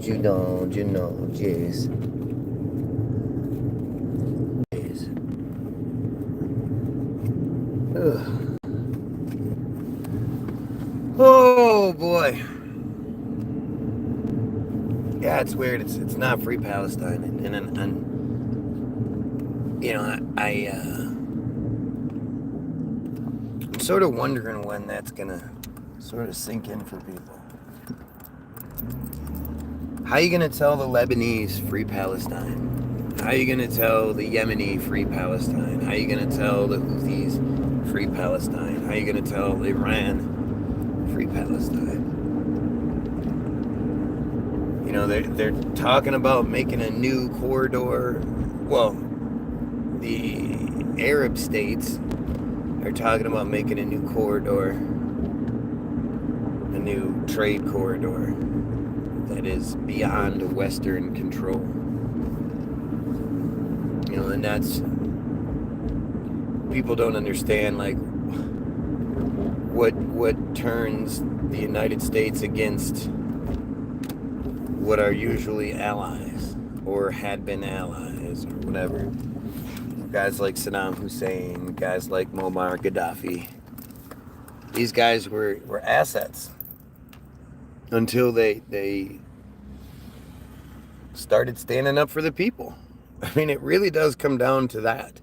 you know, jeez. Jeez. Ugh. Oh boy. Yeah, it's weird. It's not free Palestine, and you know, I'm sort of wondering when that's gonna sort of sink in for people. How are you gonna tell the Lebanese free Palestine? How are you gonna tell the Yemeni free Palestine? How are you gonna tell the Houthis free Palestine? How are you gonna tell Iran free Palestine? You know, they're talking about making a new corridor. Well, the Arab states are talking about making a new corridor, a new trade corridor that is beyond Western control. You know, and that's, people don't understand, like, what turns the United States against what are usually allies or had been allies or whatever. Guys like Saddam Hussein, guys like Muammar Gaddafi. These guys were assets until they started standing up for the people. I mean, it really does come down to that.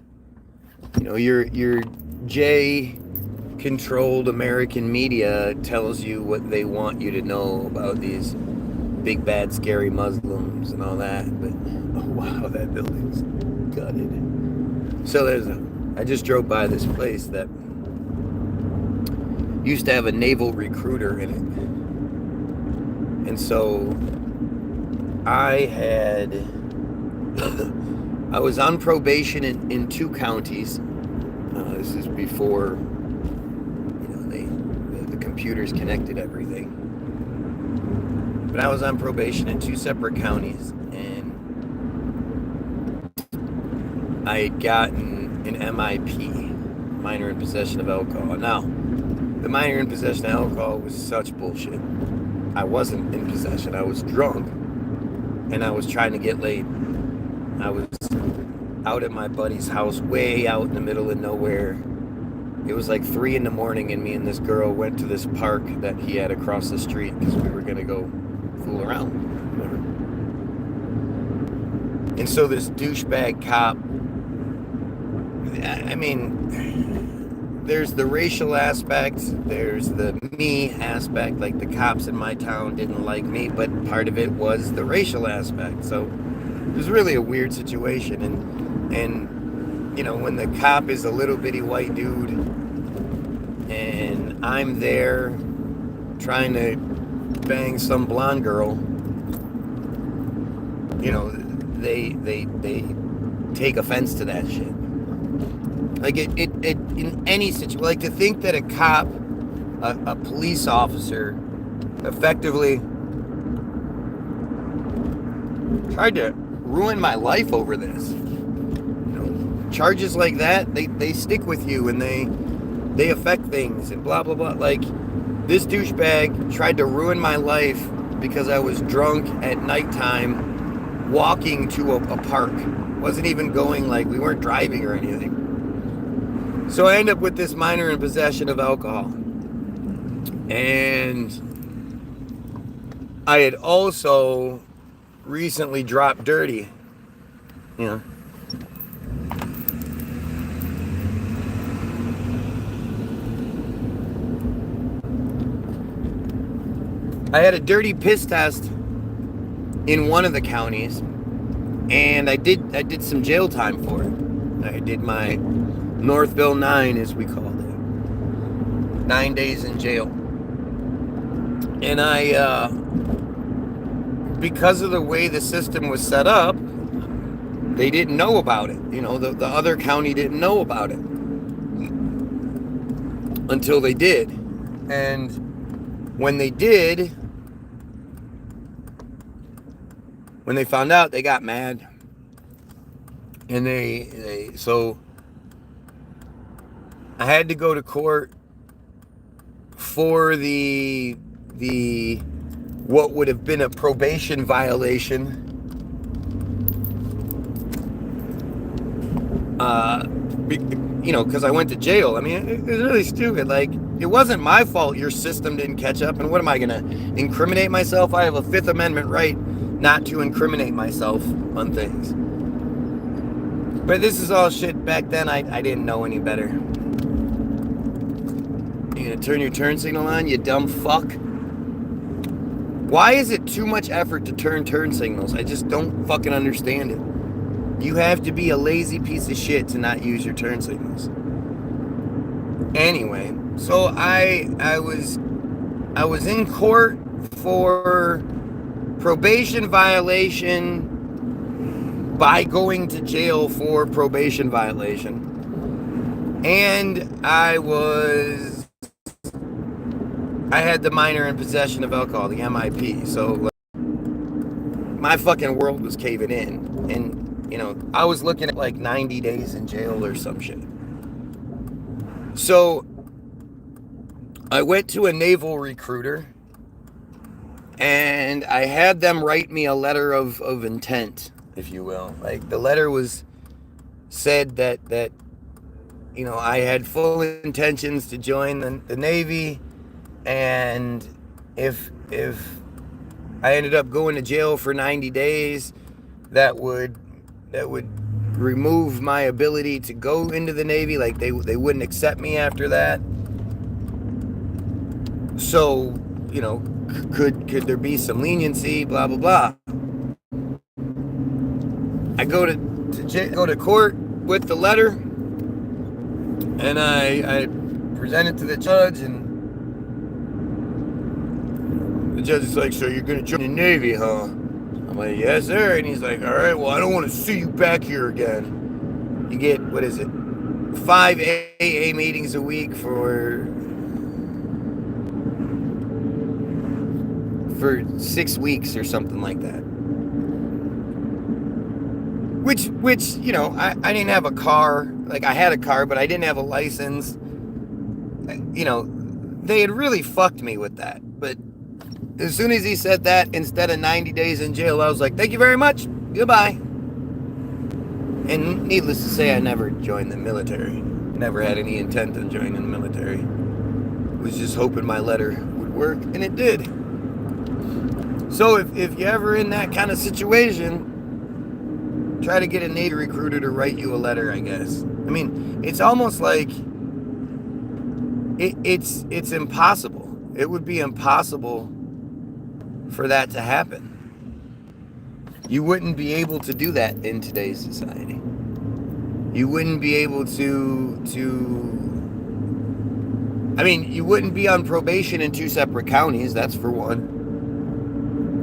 You know, your J-controlled American media tells you what they want you to know about these big, bad, scary Muslims and all that. But, oh wow, that building's gutted. So I just drove by this place that used to have a naval recruiter in it. And so I was on probation in 2 counties. This is before, you know, the computers connected everything. But I was on probation in 2 separate counties, and I had gotten an MIP, minor in possession of alcohol. Now, the minor in possession of alcohol was such bullshit. I wasn't in possession. I was drunk, and I was trying to get laid. I was out at my buddy's house, way out in the middle of nowhere. It was like 3 a.m, and me and this girl went to this park that he had across the street because we were going to go fool around. Whatever. And so this douchebag cop, I mean, there's the racial aspect, there's the me aspect, like the cops in my town didn't like me, but part of it was the racial aspect. So it was really a weird situation. And you know, when the cop is a little bitty white dude and I'm there trying to bang some blonde girl, you know, they take offense to that shit. Like it in any situation, like to think that a cop, a police officer, effectively tried to ruin my life over this. You know, charges like that, they stick with you and they affect things and blah blah blah. Like this douchebag tried to ruin my life because I was drunk at nighttime, walking to a park. Wasn't even going, like, we weren't driving or anything. So I end up with this minor in possession of alcohol. And I had also recently dropped dirty. You know. I had a dirty piss test in one of the counties, and I did some jail time for it. I did my Northville 9, as we called it. 9 days in jail. And I, because of the way the system was set up, they didn't know about it. You know, the other county didn't know about it until they did. And when they did, when they found out, they got mad. And so I had to go to court for the what would have been a probation violation, because I went to jail. I mean, it was really stupid. Like, it wasn't my fault your system didn't catch up. And what am I going to incriminate myself? I have a Fifth Amendment right not to incriminate myself on things. But this is all shit. Back then, I didn't know any better. You gonna turn your turn signal on, you dumb fuck? Why is it too much effort to turn signals? I just don't fucking understand it. You have to be a lazy piece of shit to not use your turn signals. Anyway, so I was in court for probation violation by going to jail for probation violation. And I had the minor in possession of alcohol, the MIP. So my fucking world was caving in. And, I was looking at like 90 days in jail or some shit. So I went to a naval recruiter and I had them write me a letter of intent, if you will. Like, the letter said that I had full intentions to join the Navy, and if I ended up going to jail for 90 days, that would remove my ability to go into the Navy. Like, they wouldn't accept me after that. So, could there be some leniency, blah blah blah. I go to court with the letter, and I present it to the judge, and the judge is like, "So you're gonna join the Navy, huh?" I'm like, "Yes, sir." And he's like, "All right, well, I don't want to see you back here again." You get, 5 AA meetings a week for 6 weeks or something like that. Which I didn't have a car. Like, I had a car, but I didn't have a license. They had really fucked me with that. But as soon as he said that, instead of 90 days in jail, I was like, "Thank you very much. Goodbye." And needless to say, I never joined the military. Never had any intent on joining the military. Was just hoping my letter would work, and it did. So if you're ever in that kind of situation, try to get a Navy recruiter to write you a letter, I guess. I mean, it's almost like it's impossible. It would be impossible for that to happen. You wouldn't be able to do that in today's society. You wouldn't be able to you wouldn't be on probation in 2 separate counties, that's for one.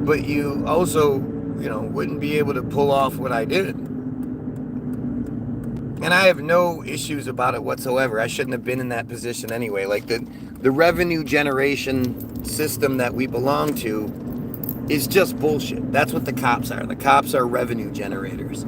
But you also, wouldn't be able to pull off what I did. And I have no issues about it whatsoever. I shouldn't have been in that position anyway. Like, the revenue generation system that we belong to is just bullshit. That's what the cops are. The cops are revenue generators.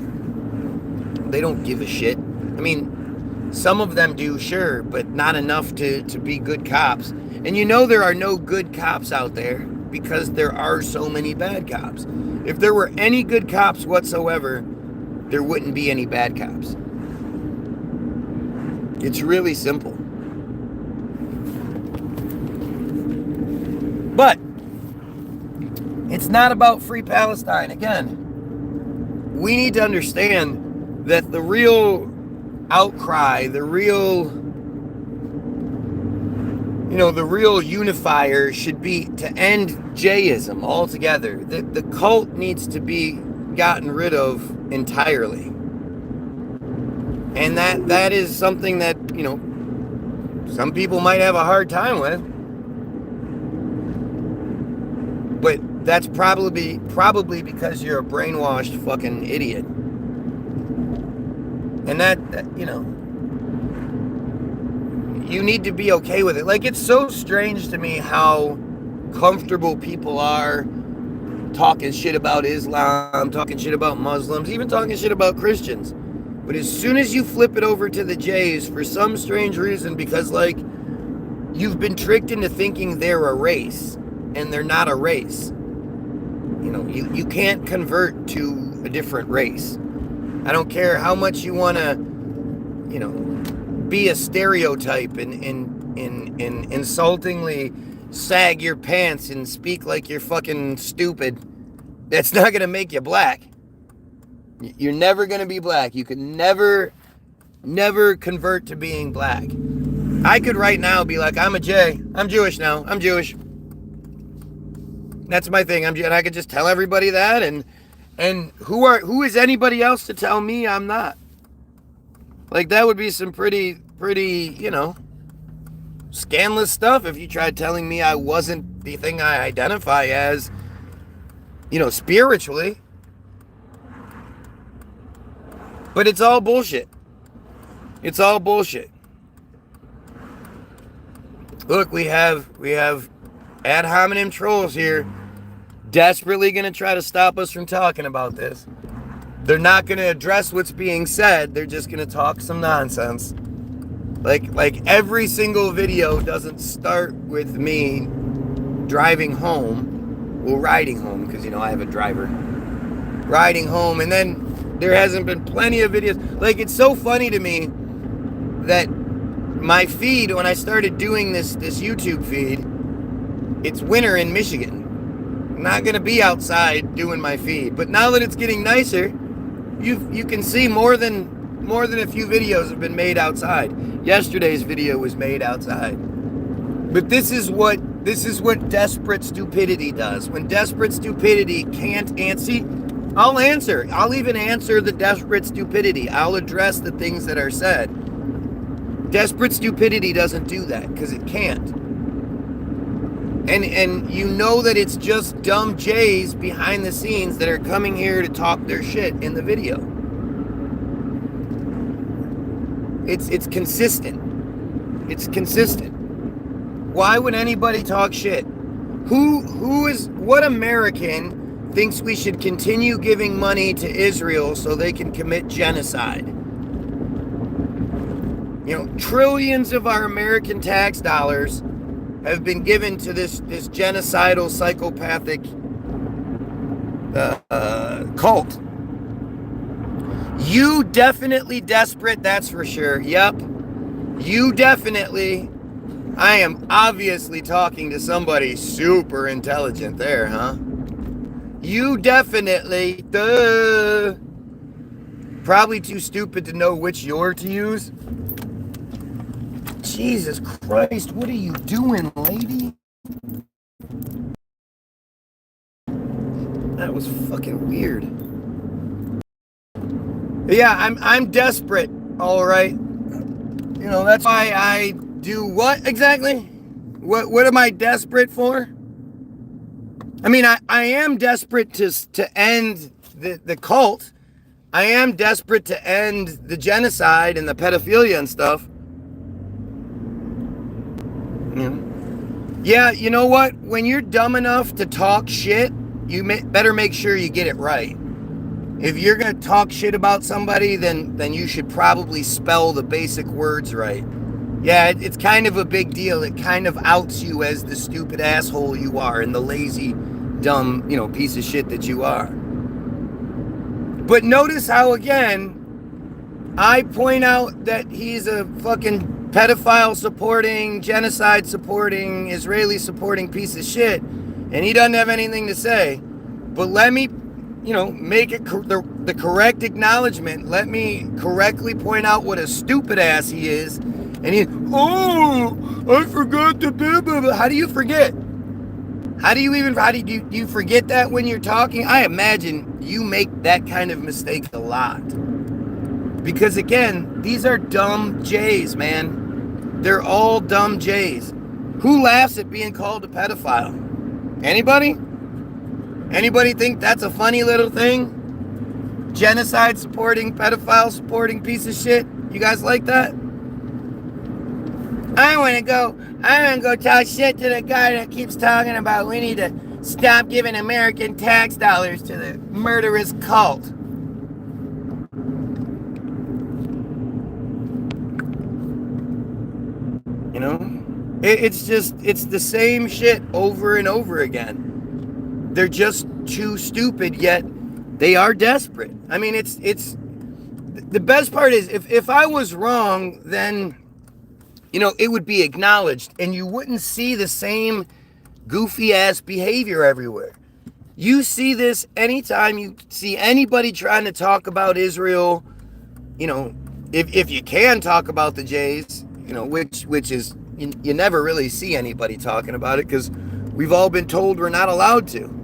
They don't give a shit. I mean, some of them do, sure, but not enough to be good cops. And there are no good cops out there because there are so many bad cops. If there were any good cops whatsoever, there wouldn't be any bad cops. It's really simple. But it's not about free Palestine. Again, we need to understand that the real outcry, the real unifier should be to end Jayism altogether. The cult needs to be gotten rid of entirely. And that is something that, some people might have a hard time with. But that's probably because you're a brainwashed fucking idiot. And that you need to be okay with it. Like, it's so strange to me how comfortable people are talking shit about Islam, talking shit about Muslims, even talking shit about Christians. But as soon as you flip it over to the Jays, for some strange reason, because, you've been tricked into thinking they're a race, and they're not a race. you can't convert to a different race. I don't care how much you want to, be a stereotype and insultingly sag your pants and speak like you're fucking stupid. That's not going to make you black. You're never going to be black. You can never convert to being black. I could right now be like, I'm a J. I'm Jewish now. I'm Jewish. That's my thing. And I could just tell everybody that. And who is anybody else to tell me I'm not? Like, that would be some pretty, scandalous stuff if you tried telling me I wasn't the thing I identify as, spiritually. But it's all bullshit. It's all bullshit. Look, we have ad hominem trolls here desperately going to try to stop us from talking about this. They're not going to address what's being said. They're just going to talk some nonsense. Like every single video doesn't start with me driving home. Well, riding home, because, I have a driver. Riding home, and then there hasn't been plenty of videos. Like, it's so funny to me that my feed, when I started doing this YouTube feed, it's winter in Michigan. I'm not going to be outside doing my feed. But now that it's getting nicer, you can see more than a few videos have been made outside. Yesterday's video was made outside. But this is what desperate stupidity does. When desperate stupidity can't answer, I'll answer. I'll even answer the desperate stupidity. I'll address the things that are said. Desperate stupidity doesn't do that because it can't. And you know that it's just dumb Jays behind the scenes that are coming here to talk their shit in the video. It's consistent. It's consistent. Why would anybody talk shit? What American thinks we should continue giving money to Israel so they can commit genocide? Trillions of our American tax dollars have been given to this genocidal, psychopathic cult. You definitely desperate, that's for sure. Yep. You definitely. I am obviously talking to somebody super intelligent there, huh? You definitely. Probably too stupid to know which your to use. Jesus Christ, what are you doing, lady? That was fucking weird. Yeah, I'm desperate, all right. That's why I do what exactly? What am I desperate for? I mean, I am desperate to end the cult. I am desperate to end the genocide and the pedophilia and stuff. Yeah, you know what? When you're dumb enough to talk shit, you better make sure you get it right. If you're going to talk shit about somebody, then you should probably spell the basic words right. Yeah, it's kind of a big deal. It kind of outs you as the stupid asshole you are and the lazy, dumb, piece of shit that you are. But notice how, again, I point out that he's a fucking pedophile-supporting, genocide-supporting, Israeli-supporting piece of shit, and he doesn't have anything to say. But let me, make it the correct acknowledgement. Let me correctly point out what a stupid ass he is. And I forgot the blah, blah, blah. How do you forget? How do you forget that when you're talking? I imagine you make that kind of mistake a lot. Because again, these are dumb Jays, man. They're all dumb Jays. Who laughs at being called a pedophile? Anybody? Anybody think that's a funny little thing? Genocide supporting, pedophile supporting piece of shit? You guys like that? I want to go talk shit to the guy that keeps talking about we need to stop giving American tax dollars to the murderous cult. It's the same shit over and over again. They're just too stupid, yet they are desperate. I mean, it's the best part is if I was wrong, then, you know, it would be acknowledged and you wouldn't see the same goofy ass behavior everywhere. You see this anytime you see anybody trying to talk about Israel, you know, if you can talk about the Jays, you know, which is, you never really see anybody talking about it because we've all been told we're not allowed to.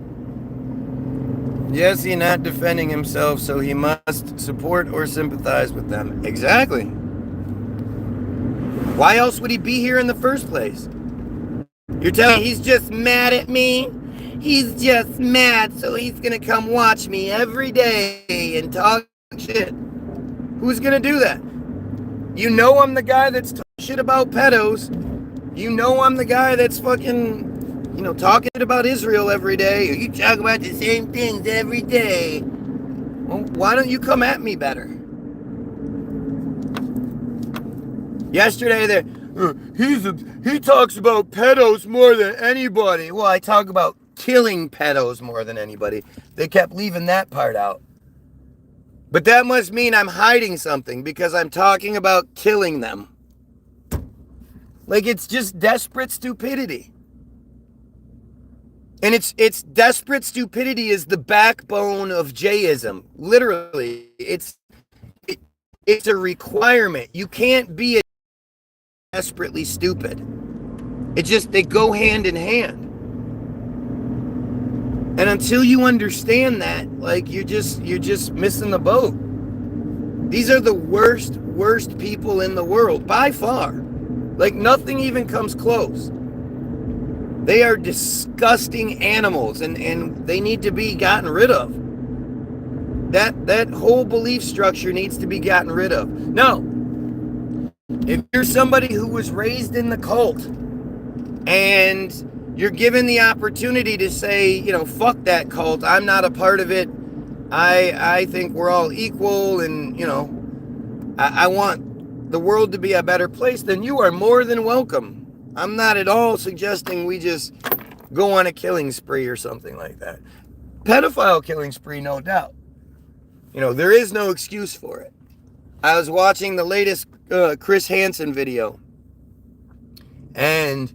Yes, he's not defending himself, so he must support or sympathize with them. Exactly. Why else would he be here in the first place? You're telling me he's just mad at me? He's just mad, so he's gonna come watch me every day and talk shit. Who's gonna do that? You know I'm the guy that's talking shit about pedos. You know I'm the guy that's fucking, you know, talking about Israel every day. You talk about the same things every day. Well, why don't you come at me better? Yesterday, he talks about pedos more than anybody. Well, I talk about killing pedos more than anybody. They kept leaving that part out. But that must mean I'm hiding something because I'm talking about killing them. Like, it's just desperate stupidity. And it's desperate stupidity is the backbone of Jayism. Literally, it's a requirement. You can't be desperately stupid. They go hand in hand. And until you understand that, like, you're just missing the boat. These are the worst people in the world by far. Like, nothing even comes close. They are disgusting animals, and they need to be gotten rid of. That whole belief structure needs to be gotten rid of. Now, if you're somebody who was raised in the cult and you're given the opportunity to say, you know, fuck that cult, I'm not a part of it, I think we're all equal, and, you know, I want the world to be a better place, then you are more than welcome. I'm not at all suggesting we just go on a killing spree or something like that. Pedophile killing spree, no doubt. You know, there is no excuse for it. I was watching the latest Chris Hansen video, and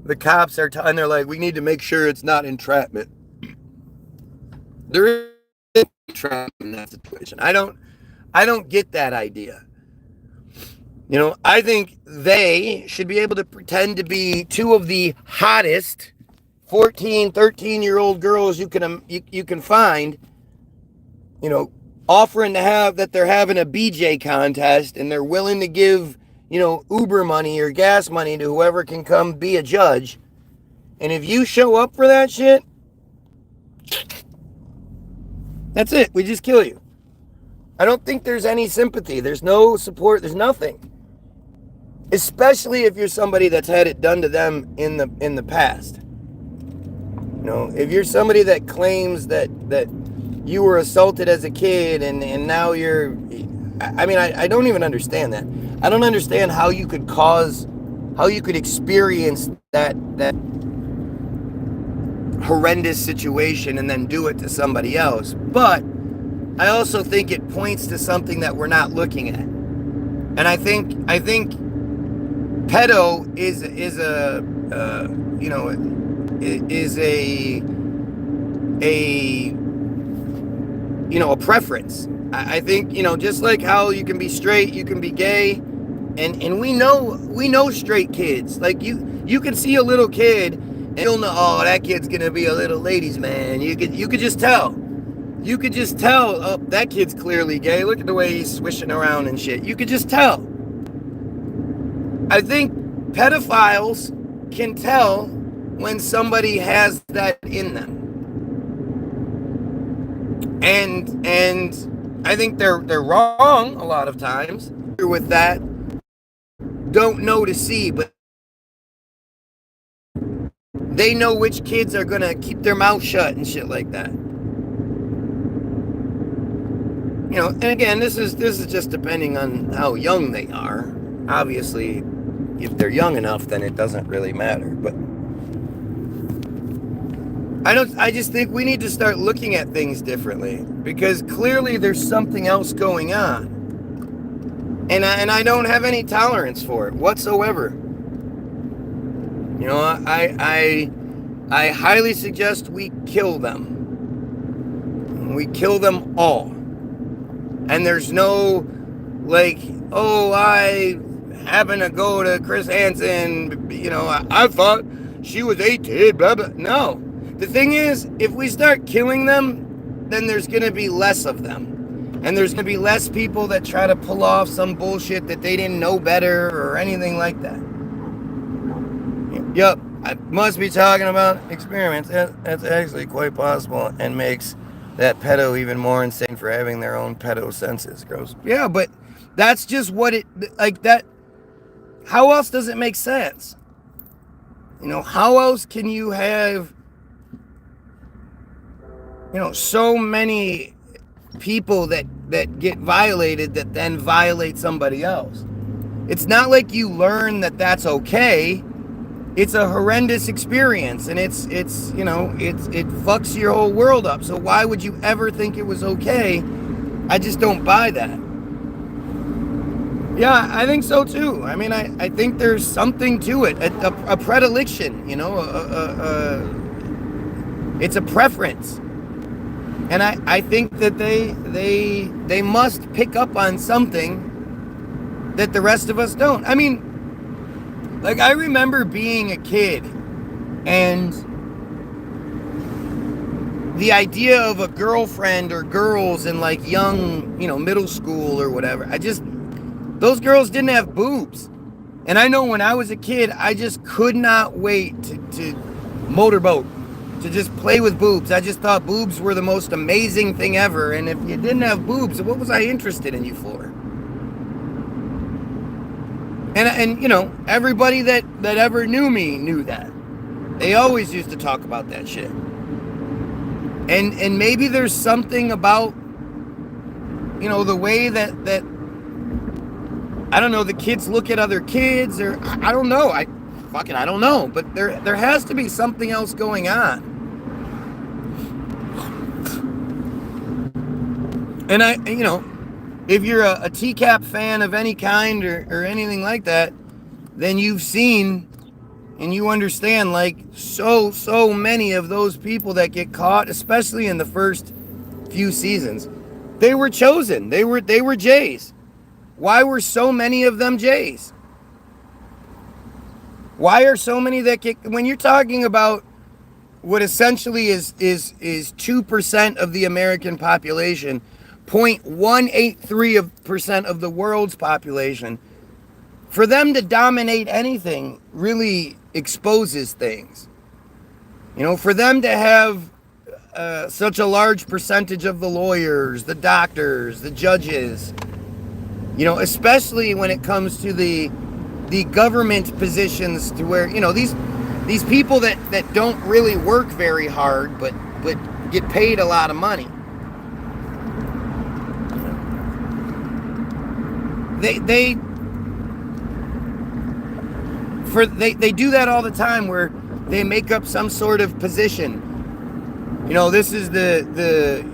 the cops are and they're like, we need to make sure it's not entrapment. There is entrapment in that situation. I don't get that idea. You know, I think they should be able to pretend to be two of the hottest 14, 13-year-old girls you can find, you know, offering to have that they're having a BJ contest and they're willing to give, you know, Uber money or gas money to whoever can come be a judge. And if you show up for that shit, that's it. We just kill you. I don't think there's any sympathy. There's no support. There's nothing. Especially if you're somebody that's had it done to them in the past. You know, if you're somebody that claims that you were assaulted as a kid and now you're, I mean, I don't even understand that. I don't understand how you could experience that horrendous situation and then do it to somebody else. But I also think it points to something that we're not looking at. And I think pedo is a preference. I think, you know, just like how you can be straight, you can be gay, and we know straight kids. Like, you can see a little kid and you'll know, oh, that kid's gonna be a little ladies' man. You could just tell. You could just tell, oh, that kid's clearly gay. Look at the way he's swishing around and shit. You could just tell. I think pedophiles can tell when somebody has that in them. And I think they're wrong a lot of times with that. Don't know to see, but they know which kids are gonna keep their mouth shut and shit like that. You know, and again, this is just depending on how young they are. Obviously, if they're young enough, then it doesn't really matter. But I just think we need to start looking at things differently, because clearly there's something else going on. And I don't have any tolerance for it whatsoever. You know, I highly suggest we kill them. We kill them all. And there's no, like, oh, I happen to go to Chris Hansen, you know, I thought she was 18, blah, blah. No. The thing is, if we start killing them, then there's going to be less of them. And there's going to be less people that try to pull off some bullshit that they didn't know better or anything like that. Yup, I must be talking about experiments. That's actually quite possible, and makes that pedo even more insane for having their own pedo senses. Gross. Yeah, but that's just what it, like that. How else does it make sense? You know, how else can you have, you know, so many people that get violated that then violate somebody else? It's not like you learn that that's okay. It's a horrendous experience, and it's you know, it fucks your whole world up. So why would you ever think it was okay? I just don't buy that. Yeah, I think so too. I mean, I think there's something to it, a predilection, you know, it's a preference. And I think that they must pick up on something that the rest of us don't. I mean, like, I remember being a kid, and the idea of a girlfriend or girls in, like, young, you know, middle school or whatever, those girls didn't have boobs. And I know when I was a kid, I just could not wait to motorboat, to just play with boobs. I just thought boobs were the most amazing thing ever. And if you didn't have boobs, what was I interested in you for? And you know, everybody that ever knew me knew that. They always used to talk about that shit. And maybe there's something about, you know, the way that I don't know, the kids look at other kids, or I don't know. I don't know. But there has to be something else going on. And you know, if you're a TCAP fan of any kind or anything like that, then you've seen and you understand, like, so many of those people that get caught, especially in the first few seasons, they were chosen. They were Jays. Why were so many of them Jays? Why are so many that get, when you're talking about what essentially is 2% of the American population, 0.183% of the world's population, for them to dominate anything really exposes things. You know, for them to have such a large percentage of the lawyers, the doctors, the judges, you know, especially when it comes to the government positions, to where, you know, these people that don't really work very hard but get paid a lot of money. They do that all the time, where they make up some sort of position. You know, this is the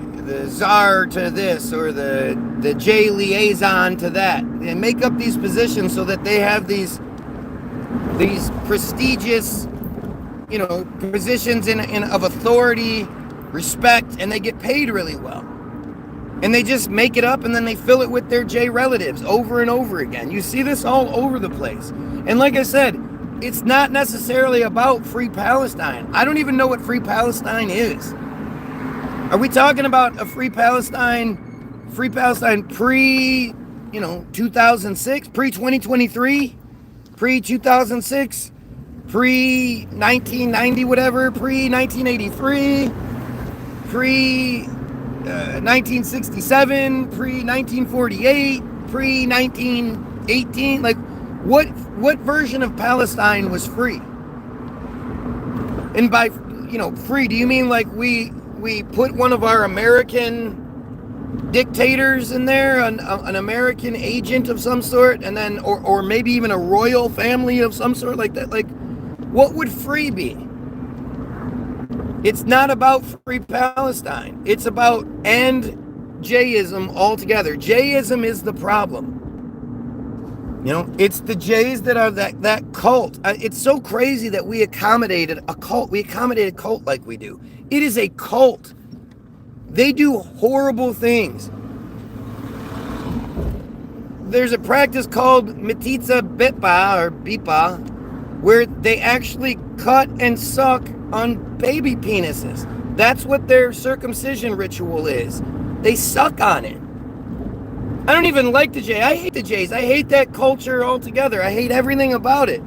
czar to this, or the J liaison to that. They make up these positions so that they have these prestigious, you know, positions of authority, respect, and they get paid really well. And they just make it up, and then they fill it with their J relatives over and over again. You see this all over the place. And like I said, it's not necessarily about Free Palestine. I don't even know what Free Palestine is. Are we talking about a Free Palestine pre, you know, 2006, pre-2023, pre-2006, pre-1990, whatever, pre-1983, pre-1967, pre-1948, pre-1918? Like, what version of Palestine was free? And by, you know, free, do you mean like we put one of our American dictators in there, an American agent of some sort, and then, or maybe even a royal family of some sort like that? Like, what would free be? It's not about free Palestine. It's about end Jayism altogether. Jayism is the problem. You know, it's the Jays that are that cult. It's so crazy that we accommodated a cult. We accommodated a cult like we do. It is a cult. They do horrible things. There's a practice called Metitza Bipa or Bipa, where they actually cut and suck on baby penises. That's what their circumcision ritual is. They suck on it. I don't even like the Jay. I hate the Jays. I hate that culture altogether. I hate everything about it.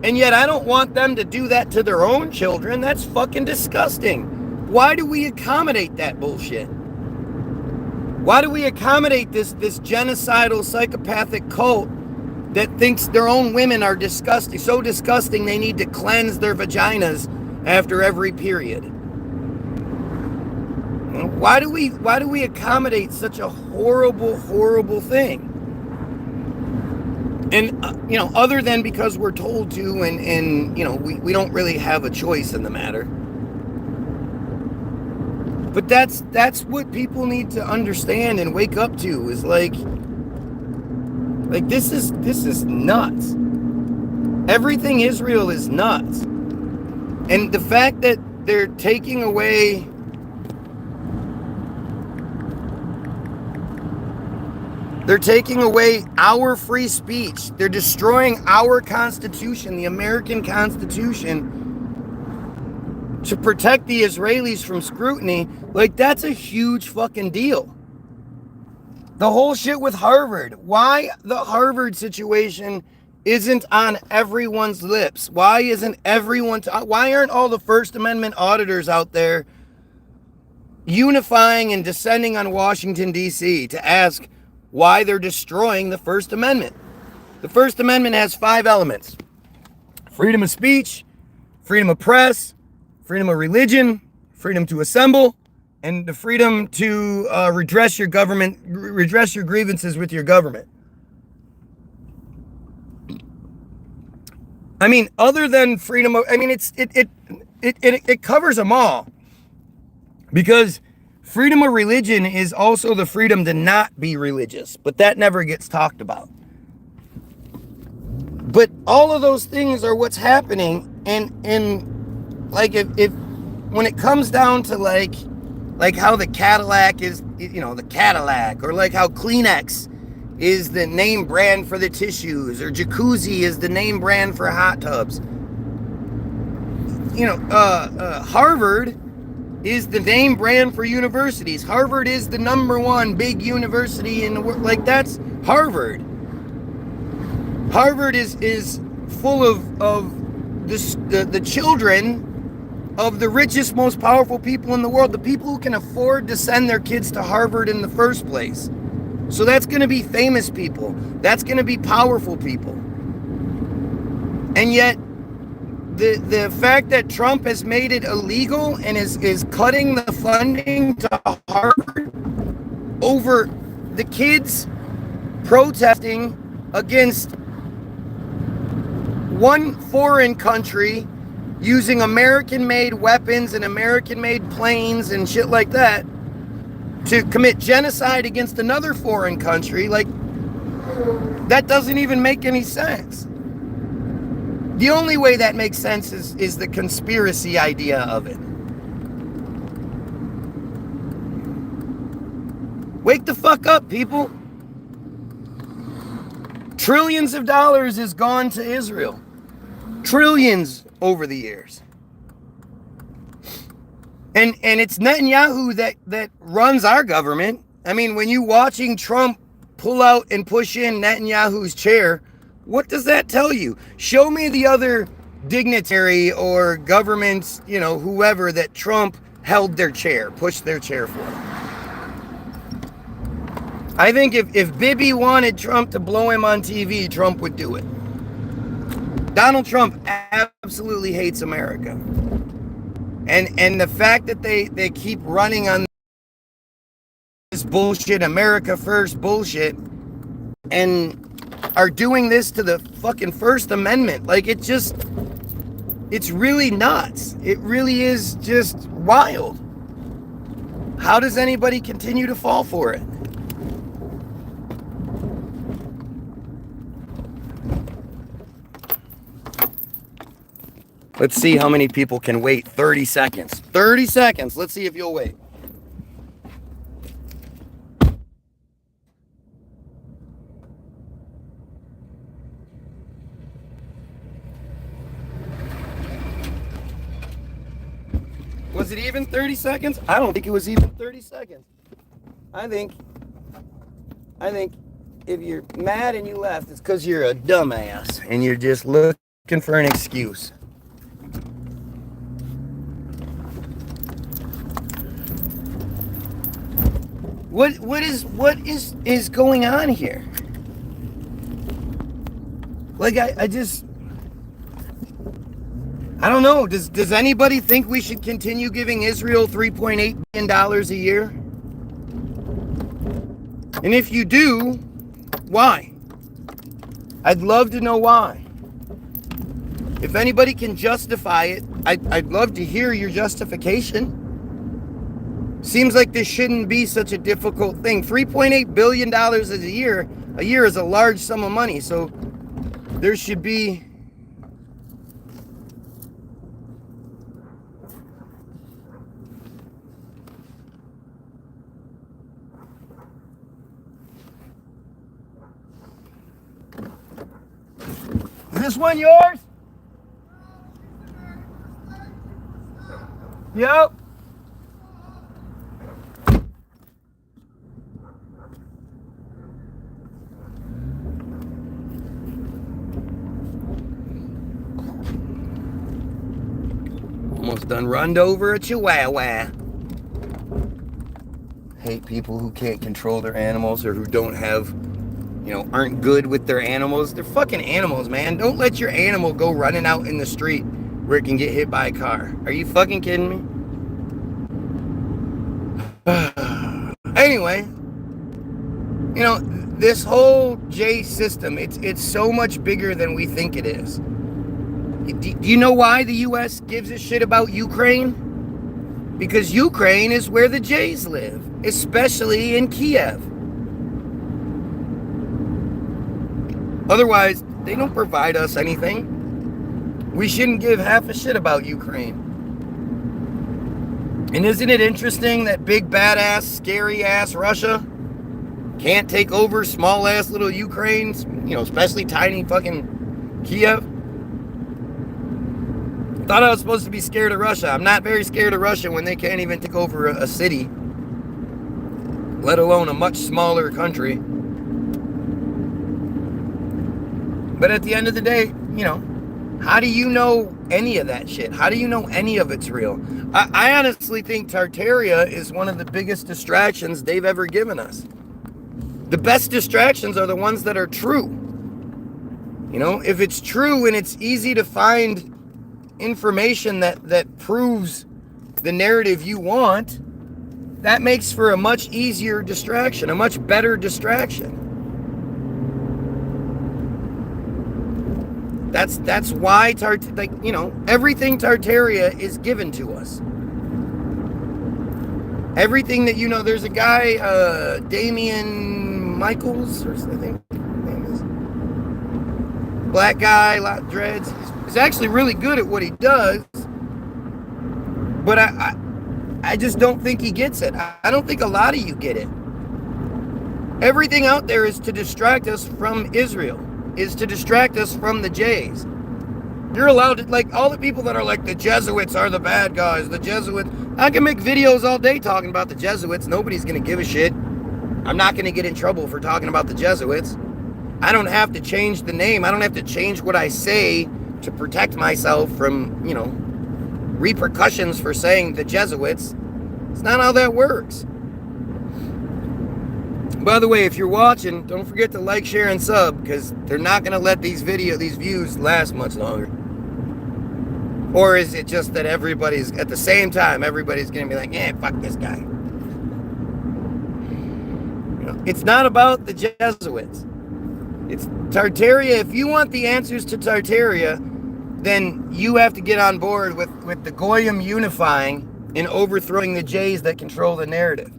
And yet I don't want them to do that to their own children. That's fucking disgusting. Why do we accommodate that bullshit? Why do we accommodate this genocidal psychopathic cult that thinks their own women are disgusting, so disgusting they need to cleanse their vaginas after every period? Why do we accommodate such a horrible thing? And other than because we're told to, and we don't really have a choice in the matter. But that's what people need to understand and wake up to, is like this is nuts. Everything Israel is nuts. And the fact that they're taking away our free speech. They're destroying our Constitution, the American Constitution, to protect the Israelis from scrutiny. Like, that's a huge fucking deal. The whole shit with Harvard. Why the Harvard situation isn't on everyone's lips? Why aren't all the First Amendment auditors out there unifying and descending on Washington, D.C. to ask why they're destroying the First Amendment? The First Amendment has 5 elements: freedom of speech, freedom of press, freedom of religion, freedom to assemble, and the freedom to redress your grievances with your government. I mean, other than freedom of, it covers them all, because freedom of religion is also the freedom to not be religious, but that never gets talked about. But all of those things are what's happening, and like if when it comes down to like how the Cadillac is, the Cadillac, or like how Kleenex is the name brand for the tissues, or Jacuzzi is the name brand for hot tubs. Harvard is the name brand for universities. Harvard is the #1 big university in the world. Like, that's Harvard. Harvard is full of the children of the richest, most powerful people in the world, the people who can afford to send their kids to Harvard in the first place. So that's going to be famous people. That's going to be powerful people. And yet, the fact that Trump has made it illegal and is cutting the funding to Harvard over the kids protesting against one foreign country using American-made weapons and American-made planes and shit like that to commit genocide against another foreign country, like, that doesn't even make any sense. The only way that makes sense is the conspiracy idea of it. Wake the fuck up, people. Trillions of dollars has gone to Israel. Trillions over the years. And it's Netanyahu that runs our government. I mean, when you watching Trump pull out and push in Netanyahu's chair, what does that tell you? Show me the other dignitary or government, whoever that Trump held their chair, pushed their chair for. I think if Bibi wanted Trump to blow him on TV, Trump would do it. Donald Trump absolutely hates America. And the fact that they keep running on this bullshit, America first bullshit, and are doing this to the fucking First Amendment, like, it just, It's really nuts. It really is just wild. How does anybody continue to fall for it? Let's see how many people can wait 30 seconds. 30 seconds. Let's see if you'll wait. Was it even 30 seconds? I don't think it was even 30 seconds. I think if you're mad and you left, it's because you're a dumbass and you're just looking for an excuse. What is going on here? Like I don't know. Does anybody think we should continue giving Israel $3.8 billion a year? And if you do, why? I'd love to know why. If anybody can justify it, I'd love to hear your justification. Seems like this shouldn't be such a difficult thing. $3.8 billion a year is a large sum of money, so there should be... Is this one yours? Yep. Almost done runned over a chihuahua. Hate people who can't control their animals or who don't have, aren't good with their animals. They're fucking animals, man. Don't let your animal go running out in the street where it can get hit by a car. Are you fucking kidding me? Anyway, this whole J system, it's so much bigger than we think it is. Do you know why the U.S. gives a shit about Ukraine? Because Ukraine is where the Jays live, especially in Kiev. Otherwise, they don't provide us anything. We shouldn't give half a shit about Ukraine. And isn't it interesting that big, badass, scary-ass Russia can't take over small-ass little Ukraine, especially tiny fucking Kiev? Thought I was supposed to be scared of Russia. I'm not very scared of Russia when they can't even take over a city, let alone a much smaller country. But at the end of the day, how do you know any of that shit? How do you know any of it's real? I honestly think Tartaria is one of the biggest distractions they've ever given us. The best distractions are the ones that are true. If it's true and it's easy to find information that proves the narrative you want, that makes for a much easier distraction, a much better distraction. That's why everything Tartaria is given to us. Everything that there's a guy, Damian Michaels, or I think his name is. Black guy, lot of dreads. He's actually really good at what he does, but I just don't think he gets it. I don't think a lot of you get it. Everything out there is to distract us from Israel, is to distract us from the Jays. You're allowed to, all the people that are like, the Jesuits are the bad guys, the Jesuits. I can make videos all day talking about the Jesuits. Nobody's going to give a shit. I'm not going to get in trouble for talking about the Jesuits. I don't have to change the name. I don't have to change what I say to protect myself from, repercussions for saying the Jesuits. It's not how that works. By the way, if you're watching, don't forget to like, share, and sub, because they're not going to let these views last much longer. Or is it just that everybody's, at the same time, everybody's going to be like, fuck this guy. It's not about the Jesuits. It's Tartaria. If you want the answers to Tartaria, then you have to get on board with the Goyim unifying and overthrowing the Jays that control the narrative.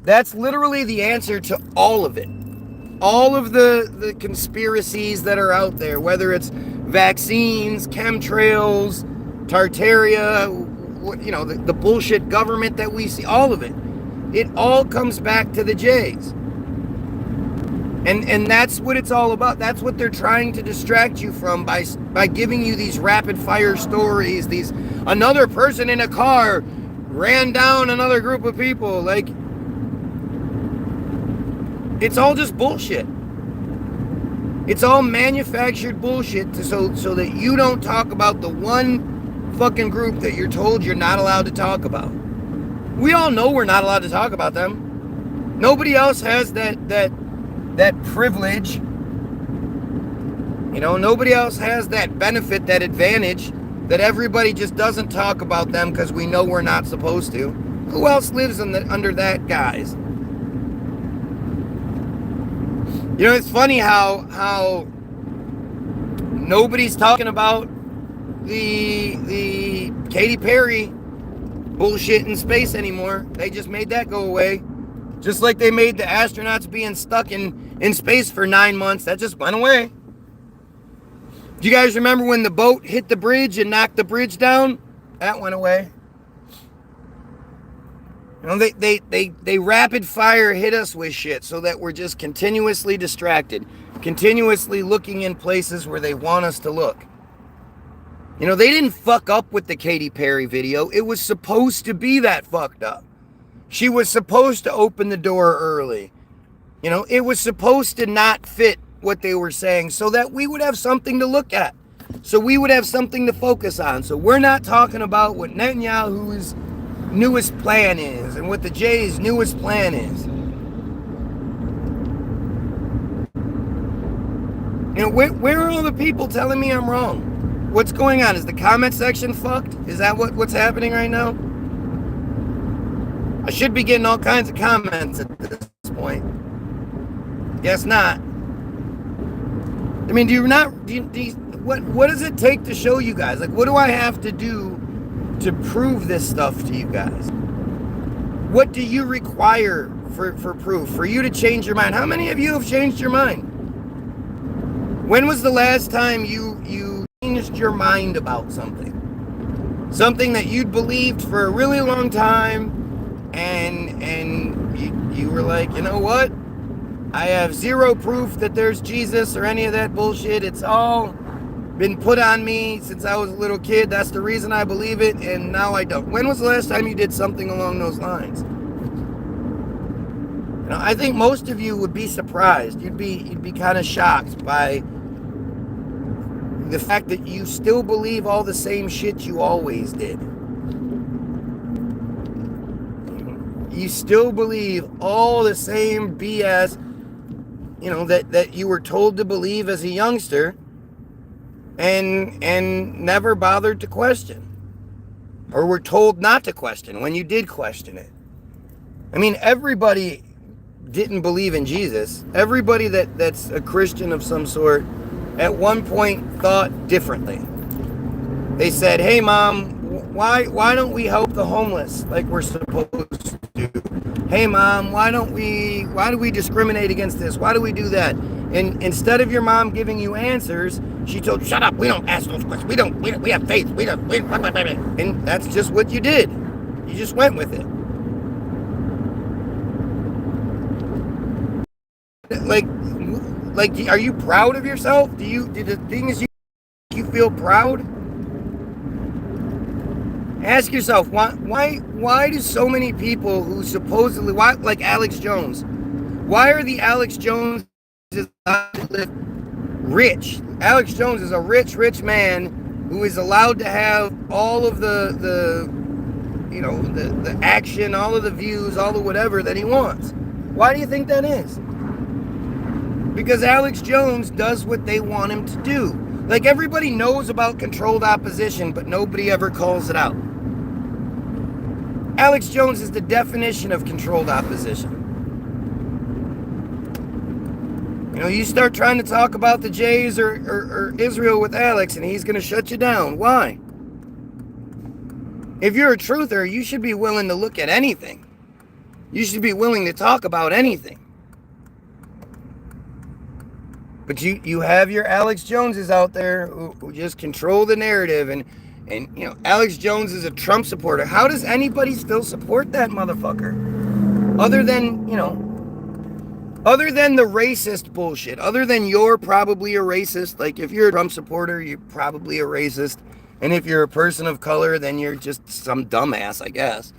That's literally the answer to all of it. All of the conspiracies that are out there, whether it's vaccines, chemtrails, Tartaria, the bullshit government that we see, all of it. It all comes back to the Jays. And that's what it's all about. That's what they're trying to distract you from by giving you these rapid fire stories. Another person in a car ran down another group of people. Like, it's all just bullshit. It's all manufactured bullshit so that you don't talk about the one fucking group that you're told you're not allowed to talk about. We all know we're not allowed to talk about them. Nobody else has that privilege. Nobody else has that benefit, that advantage, that everybody just doesn't talk about them because we know we're not supposed to. Who else lives under that guise? It's funny how nobody's talking about the Katy Perry bullshit in space anymore. They just made that go away. Just like they made the astronauts being stuck in space for 9 months. That just went away. Do you guys remember when the boat hit the bridge and knocked the bridge down? That went away. They rapid fire hit us with shit so that we're just continuously distracted, continuously looking in places where they want us to look. They didn't fuck up with the Katy Perry video. It was supposed to be that fucked up. She was supposed to open the door early. It was supposed to not fit what they were saying so that we would have something to look at. So we would have something to focus on. So we're not talking about what Netanyahu's newest plan is and what the Jay's newest plan is. Where are all the people telling me I'm wrong? What's going on? Is the comment section fucked? Is that what's happening right now? I should be getting all kinds of comments at this point. Guess not. I mean, what does it take to show you guys? Like, what do I have to do to prove this stuff to you guys? What do you require for proof? For you to change your mind? How many of you have changed your mind? When was the last time you changed your mind about something? Something that you'd believed for a really long time, and you were like, you know what? I have zero proof that there's Jesus or any of that bullshit. It's all been put on me since I was a little kid. That's the reason I believe it, and now I don't. When was the last time you did something along those lines? I think most of you would be surprised. You'd be kind of shocked by the fact that you still believe all the same shit you always did. You still believe all the same BS, that you were told to believe as a youngster, and never bothered to question, or were told not to question when you did question it. I mean, everybody didn't believe in Jesus. Everybody that's a Christian of some sort at one point thought differently. They said, hey mom, why don't we help the homeless like we're supposed to? Hey mom, why do we discriminate against this? Why do we do that? And instead of your mom giving you answers, she told, shut up, we don't ask those questions. We have faith. And that's just what you did. You just went with it. Like, are you proud of yourself? Do the things you feel proud? Ask yourself, why do so many people who supposedly, like Alex Jones, why are the Alex Jones rich? Alex Jones is a rich man who is allowed to have all of the action, all of the views, all the whatever that he wants. Why do you think that is? Because Alex Jones does what they want him to do. Like, everybody knows about controlled opposition, but nobody ever calls it out. Alex Jones is the definition of controlled opposition. You start trying to talk about the Jays or Israel with Alex, and he's going to shut you down. Why? If you're a truther, you should be willing to look at anything. You should be willing to talk about anything. But you have your Alex Joneses out there who just control the narrative, and Alex Jones is a Trump supporter. How does anybody still support that motherfucker? Other than the racist bullshit, other than you're probably a racist. Like, if you're a Trump supporter, you're probably a racist. And if you're a person of color, then you're just some dumbass, I guess.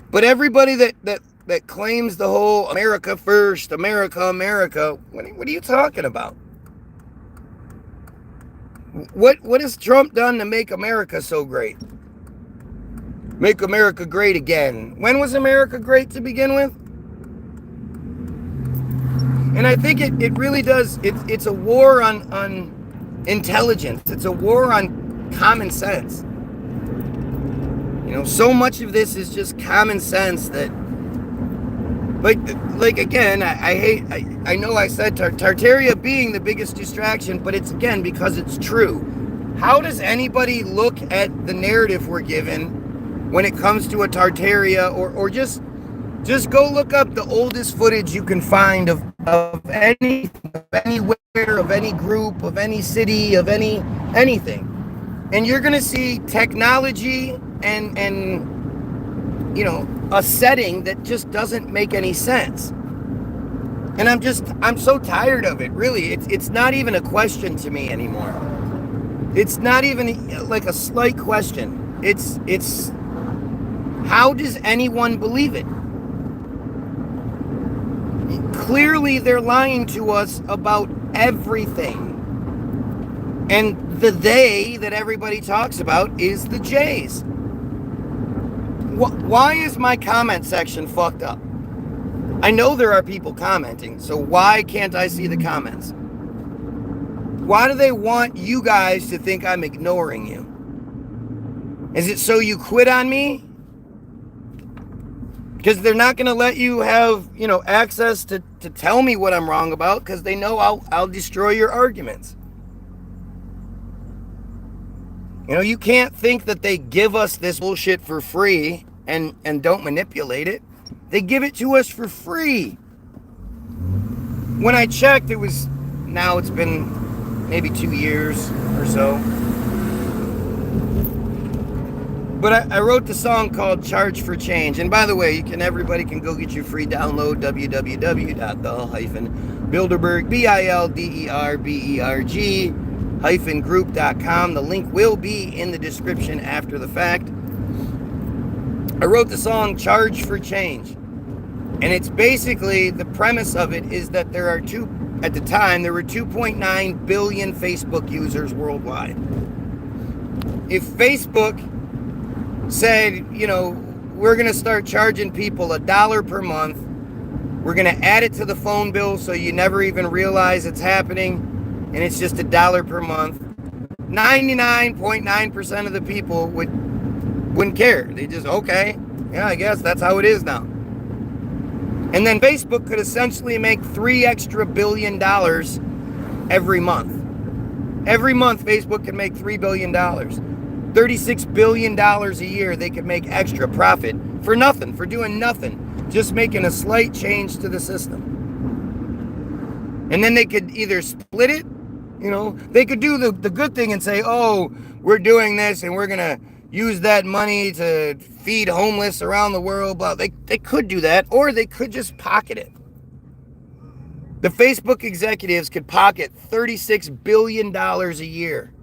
But everybody that claims the whole America first, America, what are you talking about? What has Trump done to make America so great? Make America great again. When was America great to begin with? And I think it really does. It's a war on intelligence. It's a war on common sense. So much of this is just common sense that, like again, I know I said Tartaria being the biggest distraction, but it's again because it's true. How does anybody look at the narrative we're given when it comes to a Tartaria, or just go look up the oldest footage you can find of anywhere, of any group, of any city, of anything. And you're going to see technology and a setting that just doesn't make any sense. And I'm so tired of it, really. It's not even a question to me anymore. It's not even like a slight question. It's how does anyone believe it? Clearly, they're lying to us about everything. And the they that everybody talks about is the Jays. Why is my comment section fucked up? I know there are people commenting, so why can't I see the comments? Why do they want you guys to think I'm ignoring you? Is it so you quit on me? Because they're not going to let you have, access to tell me what I'm wrong about, because they know I'll destroy your arguments. You can't think that they give us this bullshit for free and don't manipulate it. They give it to us for free. When I checked, it's been maybe 2 years or so. But I wrote the song called Charge for Change. And by the way, everybody can go get your free download, www.the-bilderberg, BILDERBERG-group.com. The link will be in the description after the fact. I wrote the song Charge for Change. And it's basically, the premise of it is that there were 2.9 billion Facebook users worldwide. If Facebook said, we're going to start charging people $1 per month, we're going to add it to the phone bill so you never even realize it's happening, and it's just $1 per month, 99.9% of the people wouldn't care. They just, okay, yeah, I guess that's how it is now. And then Facebook could essentially make $3 billion extra every month. Every month, Facebook can make $3 billion. $36 billion a year they could make extra profit for nothing, for doing nothing, just making a slight change to the system. And then they could either split it, they could do the good thing and say, oh, we're doing this and we're going to use that money to feed homeless around the world. Blah. They could do that, or they could just pocket it. The Facebook executives could pocket $36 billion a year.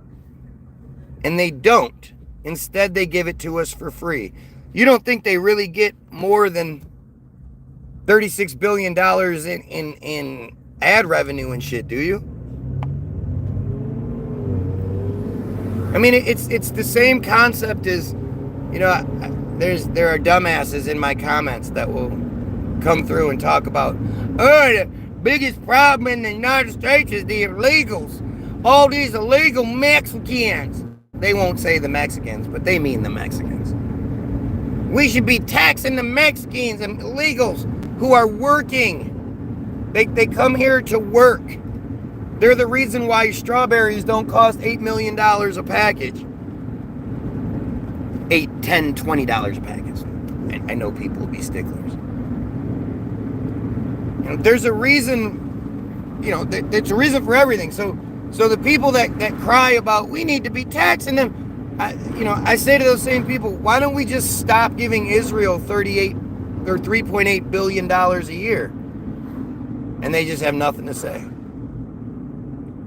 And they don't. Instead, they give it to us for free. You don't think they really get more than $36 billion in ad revenue and shit, do you? I mean, it's the same concept as, there are dumbasses in my comments that will come through and talk about, the biggest problem in the United States is the illegals. All these illegal Mexicans. They won't say the Mexicans, but they mean the Mexicans. We should be taxing the Mexicans and illegals who are working They come here to work. They're the reason why strawberries don't cost $8 million a package. $8, $10, $20 a package. I know people will be sticklers. You know, there's a reason, you know, there's a reason for everything. So the people that cry about we need to be taxing them, I say to those same people, why don't we just stop giving Israel $3.8 billion a year? And they just have nothing to say.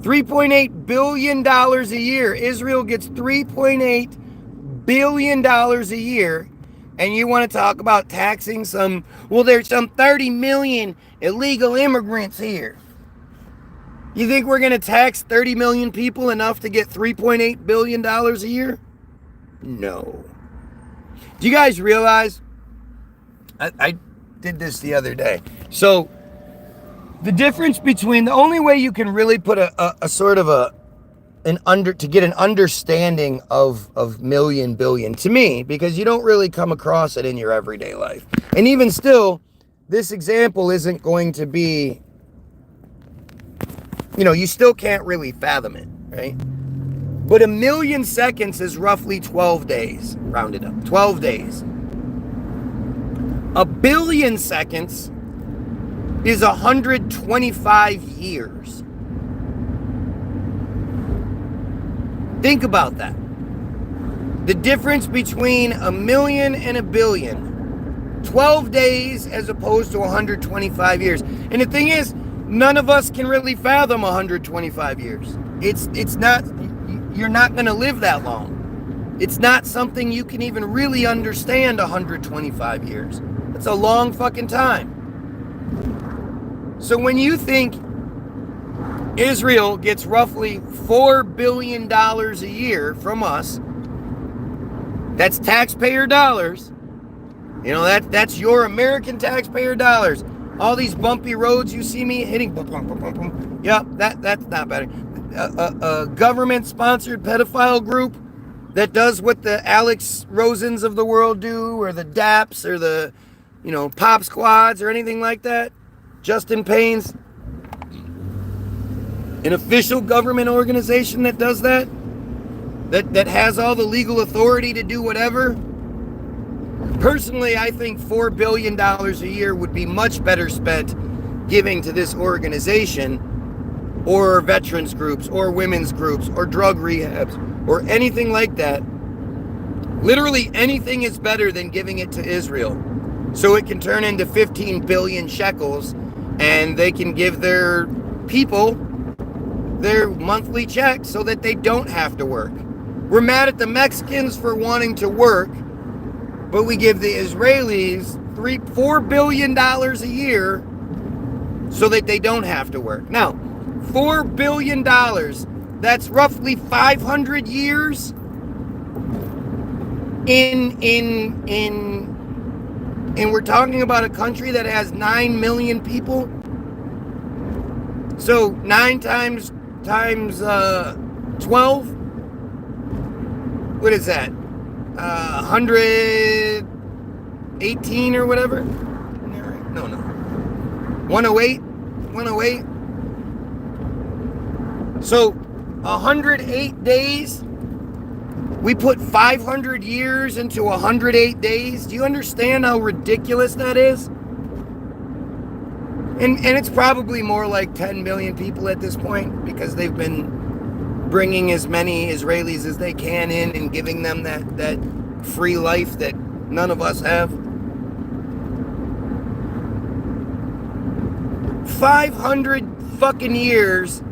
$3.8 billion a year. Israel gets $3.8 billion a year. And you want to talk about taxing there's some 30 million illegal immigrants here. You think we're going to tax 30 million people enough to get $3.8 billion a year? No. Do you guys realize? I did this the other day. So, the difference between, the only way you can really put a sort of to get an understanding of million, billion, to me, because you don't really come across it in your everyday life. And even still, this example isn't going to be, you still can't really fathom it, right? But 1 million seconds is roughly 12 days, rounded up, 12 days. 1 billion seconds is 125 years. Think about that. The difference between 1 million and 1 billion. 12 days as opposed to 125 years. And the thing is, none of us can really fathom 125 years. It's not, you're not going to live that long. It's not something you can even really understand 125 years. It's a long fucking time. So when you think Israel gets roughly $4 billion a year from us, that's taxpayer dollars. That's your American taxpayer dollars. All these bumpy roads you see me hitting, boom, boom, boom, boom, boom. Yep, that's not better. A government-sponsored pedophile group that does what the Alex Rosens of the world do, or the DAPs, or the, Pop Squads, or anything like that. Justin Payne's an official government organization that does that has all the legal authority to do whatever. Personally, I think $4 billion a year would be much better spent giving to this organization, or veterans groups, or women's groups, or drug rehabs, or anything like that. Literally anything is better than giving it to Israel, so it can turn into 15 billion shekels, and they can give their people their monthly checks so that they don't have to work. We're mad at the Mexicans for wanting to work, but we give the Israelis $4 billion a year so that they don't have to work. Now, $4 billion, that's roughly 500 years and we're talking about a country that has 9 million people. So 9 times 12, what is that? 118 or whatever? No. 108. So 108 days. We put 500 years into 108 days. Do you understand how ridiculous that is? And it's probably more like 10 million people at this point, because they've been bringing as many Israelis as they can in and giving them that free life that none of us have. 500 fucking years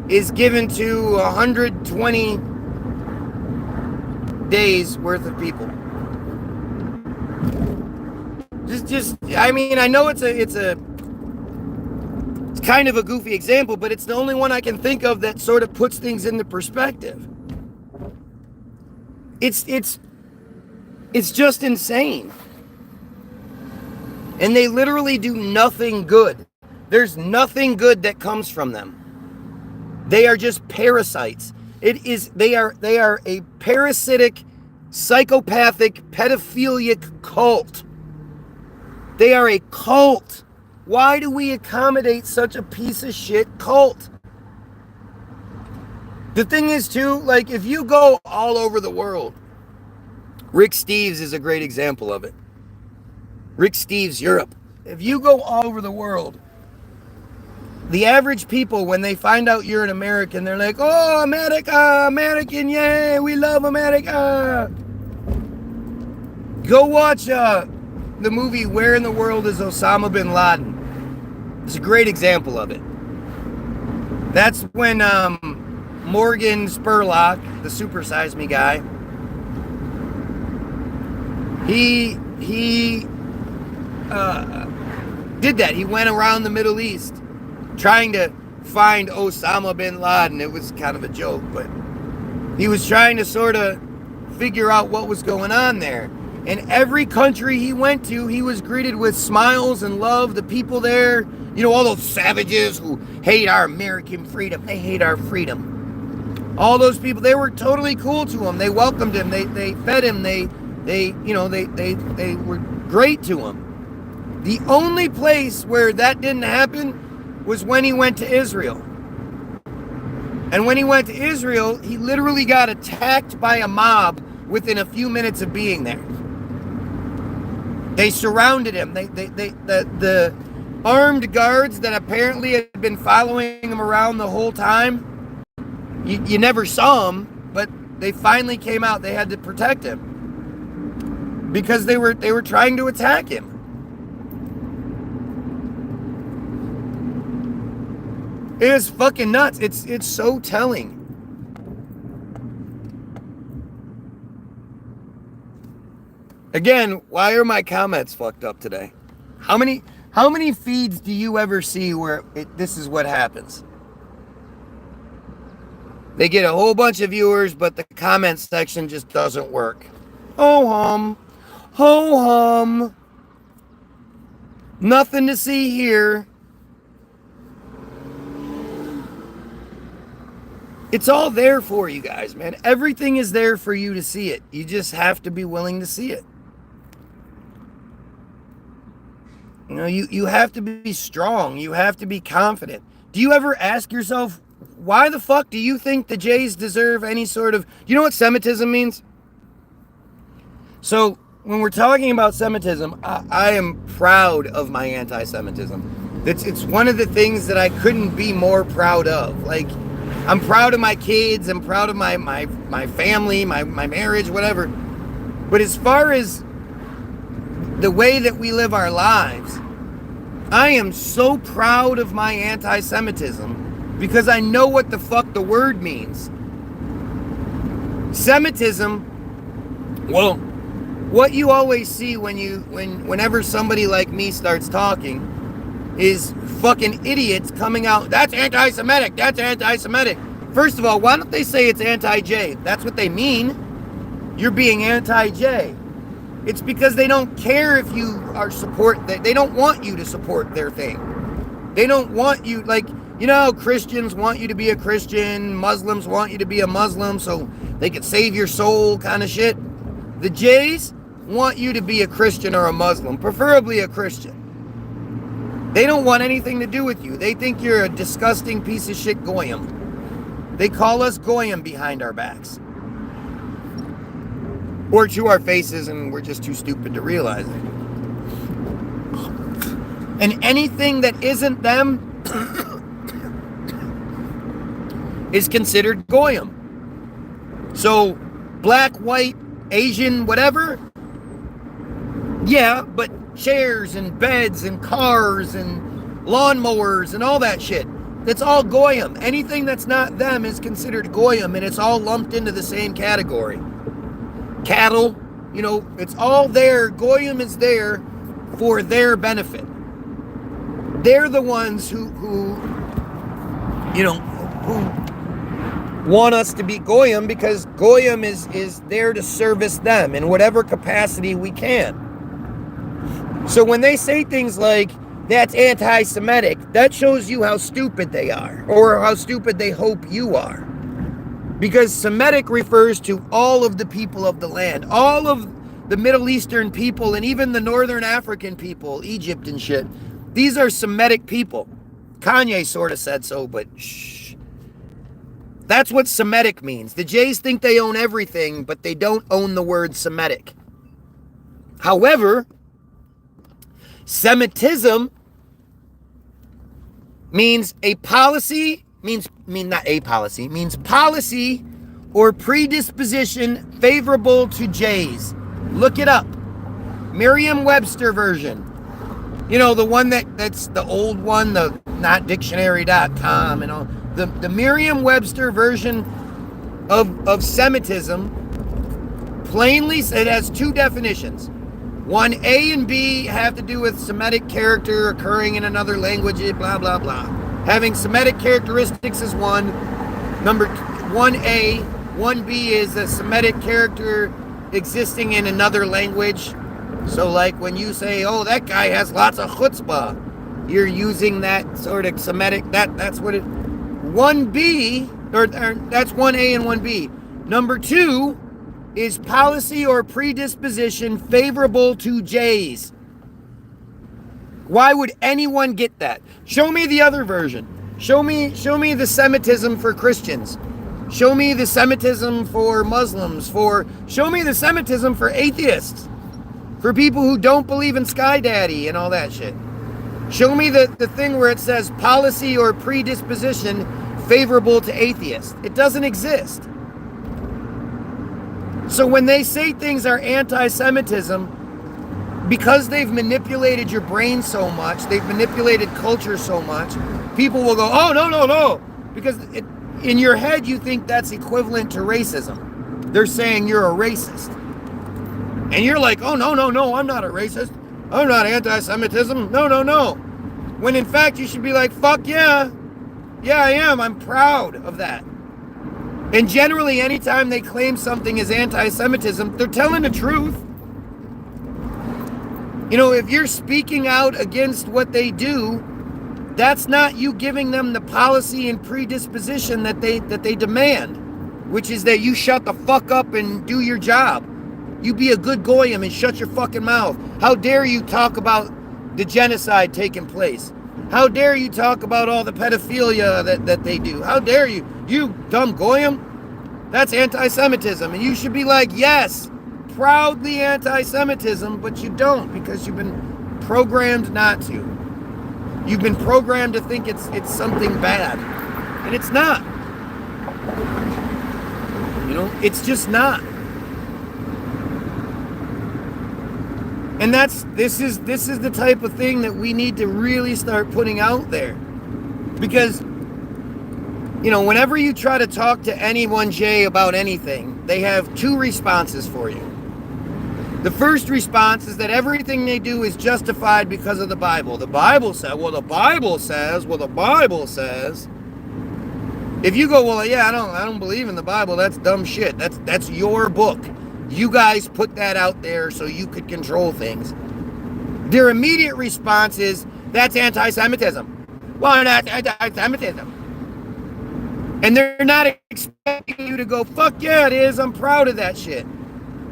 is given to 120 days worth of people. I know it's kind of a goofy example, but it's the only one I can think of that sort of puts things into perspective. It's just insane. And they literally do nothing good. There's nothing good that comes from them. They are just parasites. They are a parasitic, psychopathic, pedophilic cult. They are a cult. Why do we accommodate such a piece of shit cult? The thing is, too, like, if you go all over the world, Rick Steves is a great example of it. Rick Steves, Europe. If you go all over the world, the average people, when they find out you're an American, they're like, oh, America, American, yay, we love America. Go watch the movie Where in the World is Osama bin Laden? It's a great example of it. That's when Morgan Spurlock, the Super Size Me guy, he did that. He went around the Middle East trying to find Osama bin Laden. It was kind of a joke, but he was trying to sort of figure out what was going on there. And every country he went to, he was greeted with smiles and love. The people there, you know, all those savages who hate our American freedom, they hate our freedom. All those people, they were totally cool to him. They welcomed him. They fed him. They were great to him. The only place where that didn't happen was when he went to Israel. And when he went to Israel, he literally got attacked by a mob within a few minutes of being there. They surrounded him. The armed guards that apparently had been following him around the whole time, you never saw them, but they finally came out. They had to protect him because they were trying to attack him. It is fucking nuts. It's so telling. Again, why are my comments fucked up today? How many feeds do you ever see where this is what happens? They get a whole bunch of viewers, but the comment section just doesn't work. Ho hum. Ho hum. Nothing to see here. It's all there for you guys, man. Everything is there for you to see it. You just have to be willing to see it. You know, you have to be strong. You have to be confident. Do you ever ask yourself, why the fuck do you think the Jays deserve any sort of... You know what Semitism means? So, when we're talking about Semitism, I am proud of my anti-Semitism. It's one of the things that I couldn't be more proud of. Like, I'm proud of my kids. I'm proud of my family, my marriage, whatever. But as far as the way that we live our lives, I am so proud of my anti-Semitism because I know what the fuck the word means. Semitism, well, what you always see whenever somebody like me starts talking is fucking idiots coming out, that's anti-Semitic, that's anti-Semitic. First of all, why don't they say it's anti-J? That's what they mean. You're being anti-J. It's because they don't care if you are they don't want you to support their thing. They don't want you, like, you know how Christians want you to be a Christian, Muslims want you to be a Muslim so they can save your soul kind of shit. The Jays want you to be a Christian or a Muslim, preferably a Christian. They don't want anything to do with you. They think you're a disgusting piece of shit goyim. They call us goyim behind our backs. Or to our faces, and we're just too stupid to realize it. And anything that isn't them is considered goyim. So, black, white, Asian, whatever, yeah, but chairs and beds and cars and lawnmowers and all that shit, that's all goyim. Anything that's not them is considered goyim, and it's all lumped into the same category. Cattle, you know, it's all there. Goyim is there for their benefit. They're the ones who want us to be goyim because goyim is there to service them in whatever capacity we can. So when they say things like, that's anti-Semitic, that shows you how stupid they are, or how stupid they hope you are. Because Semitic refers to all of the people of the land, all of the Middle Eastern people, and even the Northern African people, Egypt and shit. These are Semitic people. Kanye sort of said so, but shh. That's what Semitic means. The Jays think they own everything, but they don't own the word Semitic. However, Semitism means policy or predisposition favorable to Jays. Look it up. Merriam-Webster version. You know, the one that's the old one, the not dictionary.com and all. The Merriam-Webster version of Semitism plainly it has two definitions. One, A and B have to do with Semitic character occurring in another language, blah, blah, blah. Having Semitic characteristics is one. Number 1A, 1B is a Semitic character existing in another language. So like when you say, oh, that guy has lots of chutzpah, you're using that sort of Semitic, that's what it, 1B, or that's 1A and 1B. Number 2 is policy or predisposition favorable to Jays. Why would anyone get that? Show me the other version. Show me the Semitism for Christians. Show me the Semitism for Muslims. Show me the Semitism for atheists. For people who don't believe in Sky Daddy and all that shit. Show me the thing where it says policy or predisposition favorable to atheists. It doesn't exist. So when they say things are anti-Semitism, because they've manipulated your brain so much, they've manipulated culture so much, people will go, oh, no. Because in your head, you think that's equivalent to racism. They're saying you're a racist. And you're like, oh, no, I'm not a racist. I'm not anti-Semitism. No. When in fact, you should be like, fuck yeah. Yeah, I am. I'm proud of that. And generally, anytime they claim something is anti-Semitism, they're telling the truth. You know, if you're speaking out against what they do, that's not you giving them the policy and predisposition that they demand, which is that you shut the fuck up and do your job. You be a good goyim and shut your fucking mouth. How dare you talk about the genocide taking place? How dare you talk about all the pedophilia that they do? How dare you? You dumb goyim? That's anti-Semitism. And you should be like, yes, proudly anti-Semitism, but you don't because you've been programmed not to. You've been programmed to think it's something bad. And it's not. You know, it's just not. And this is the type of thing that we need to really start putting out there. Because, you know, whenever you try to talk to anyone, Jay, about anything, they have two responses for you. The first response is that everything they do is justified because of the Bible. The Bible says, the Bible says. If you go, well, yeah, I don't believe in the Bible, that's dumb shit. That's your book. You guys put that out there so you could control things. Their immediate response is, that's anti-Semitism. Well, that's anti-Semitism. And they're not expecting you to go, fuck yeah, it is, I'm proud of that shit.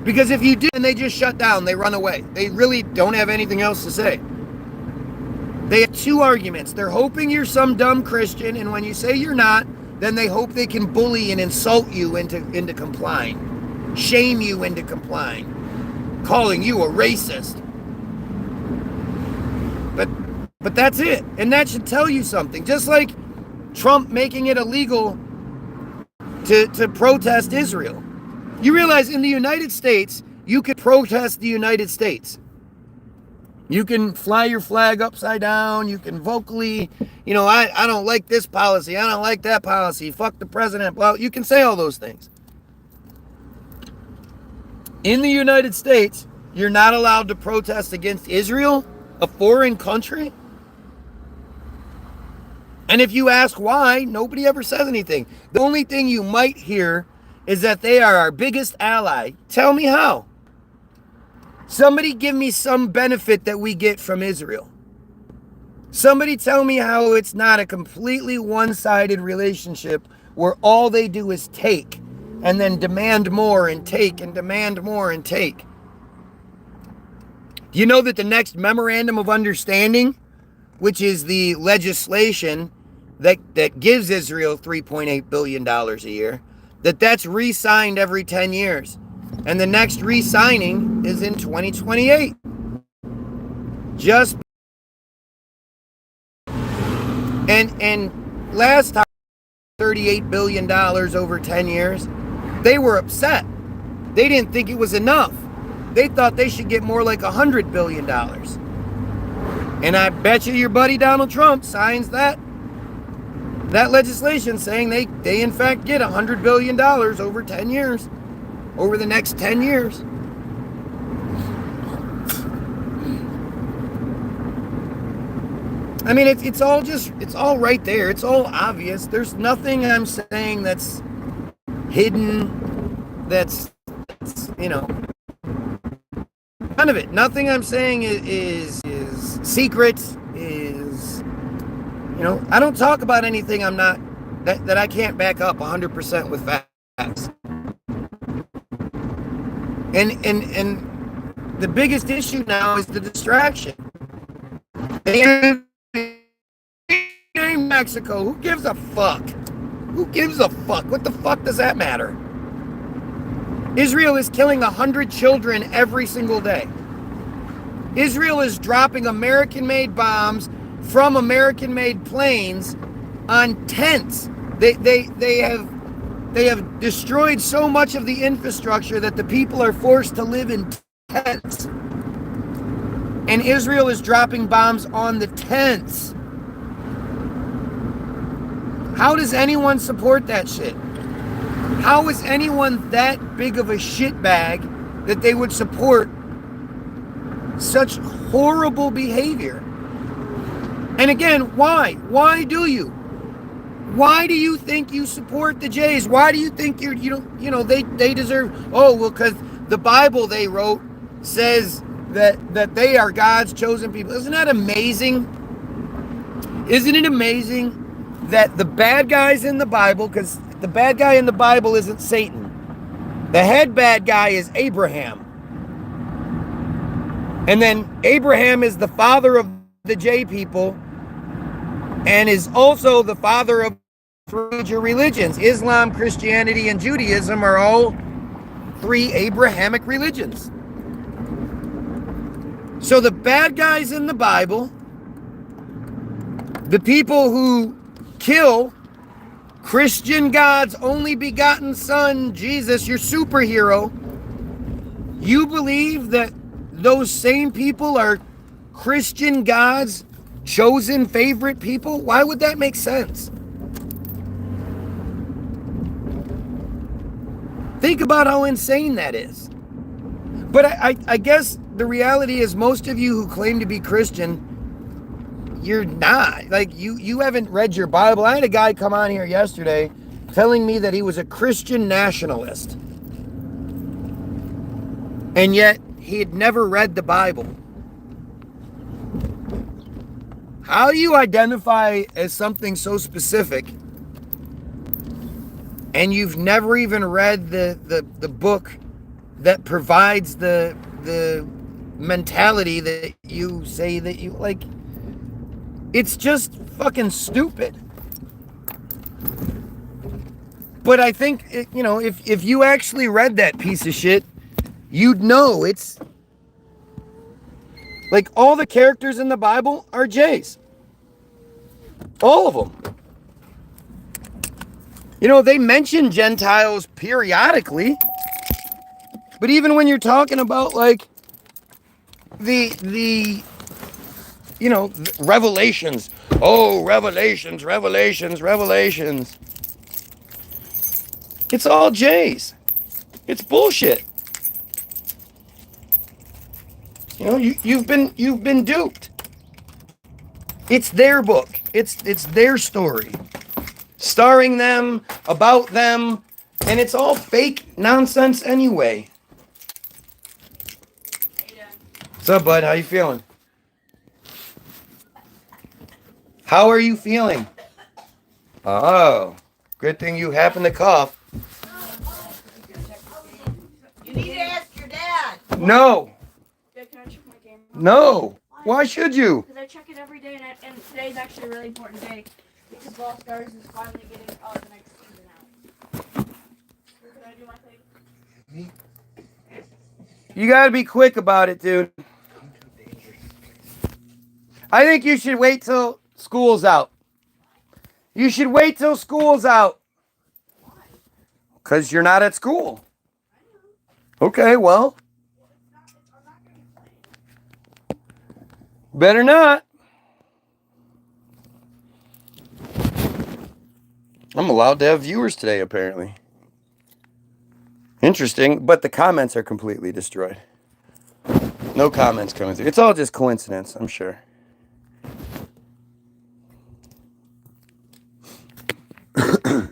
Because if you do, then they just shut down, they run away. They really don't have anything else to say. They have two arguments. They're hoping you're some dumb Christian, and when you say you're not, then they hope they can bully and insult you into complying. Shame you into complying, calling you a racist. But that's it. And that should tell you something. Just like Trump making it illegal to protest Israel. You realize in the United States, you could protest the United States. You can fly your flag upside down. You can vocally, you know, I don't like this policy. I don't like that policy. Fuck the president. Blah. You can say all those things. In the United States, you're not allowed to protest against Israel, a foreign country. And if you ask why, nobody ever says anything. The only thing you might hear is that they are our biggest ally. Tell me how. Somebody give me some benefit that we get from Israel. Somebody tell me how it's not a completely one-sided relationship where all they do is take and then demand more and take and demand more and take. Do you know that the next memorandum of understanding which is the legislation that gives Israel $3.8 billion a year, that's re-signed every 10 years. And the next re-signing is in 2028. Just and last time, $38 billion over 10 years, they were upset. They didn't think it was enough. They thought they should get more like $100 billion. And I bet you your buddy Donald Trump signs that legislation saying they in fact get $100 billion over 10 years, over the next 10 years. I mean, it's all right there. It's all obvious. There's nothing I'm saying that's hidden, that's none of it. Nothing I'm saying is secret, is, I don't talk about anything I'm not, that I can't back up 100% with facts. And the biggest issue now is the distraction. In Mexico, who gives a fuck? Who gives a fuck? What the fuck does that matter? Israel is killing 100 children every single day. Israel is dropping American-made bombs from American-made planes on tents. They have destroyed so much of the infrastructure that the people are forced to live in tents. And Israel is dropping bombs on the tents. How does anyone support that shit? How is anyone that big of a shitbag that they would support such horrible behavior? And again, why? Why do you? Why do you think you support the Jays? Why do you think they deserve? Oh, well, because the Bible they wrote says that they are God's chosen people. Isn't that amazing? Isn't it amazing that the bad guys in the Bible, because the bad guy in the Bible isn't Satan. The head bad guy is Abraham. And then Abraham is the father of the J people and is also the father of three major religions. Islam, Christianity, and Judaism are all three Abrahamic religions. So the bad guys in the Bible, the people who kill Christian God's only begotten son, Jesus, your superhero, you believe that those same people are Christian God's chosen favorite people? Why would that make sense? Think about how insane that is. But I guess the reality is most of you who claim to be Christian, you're not. Like, you haven't read your Bible. I had a guy come on here yesterday telling me that he was a Christian nationalist. And yet, he had never read the Bible. How do you identify as something so specific and you've never even read the book that provides the mentality that you say that you like? It's just fucking stupid. But I think, if you actually read that piece of shit, you'd know it's like all the characters in the Bible are Jays. All of them. They mention Gentiles periodically. But even when you're talking about like the revelations. Oh, revelations. It's all Jays. It's bullshit. You've been duped. It's their book. It's their story. Starring them, about them, and it's all fake nonsense anyway. What's up, bud? How you feeling? How are you feeling? Oh, good thing you happened to cough. You need to ask your dad. No. Dad, can I check my game? No. Why Why should you? Because I check it every day, and today's actually a really important day because Ball Stars is finally getting the next season out. Can I do my thing? You gotta be quick about it, dude. I think you should wait till school's out. You should wait till school's out. Why? Because you're not at school. Okay, well. I'm not going to be playing. Better not. I'm allowed to have viewers today, apparently. Interesting, but the comments are completely destroyed. No comments coming through. It's all just coincidence, I'm sure.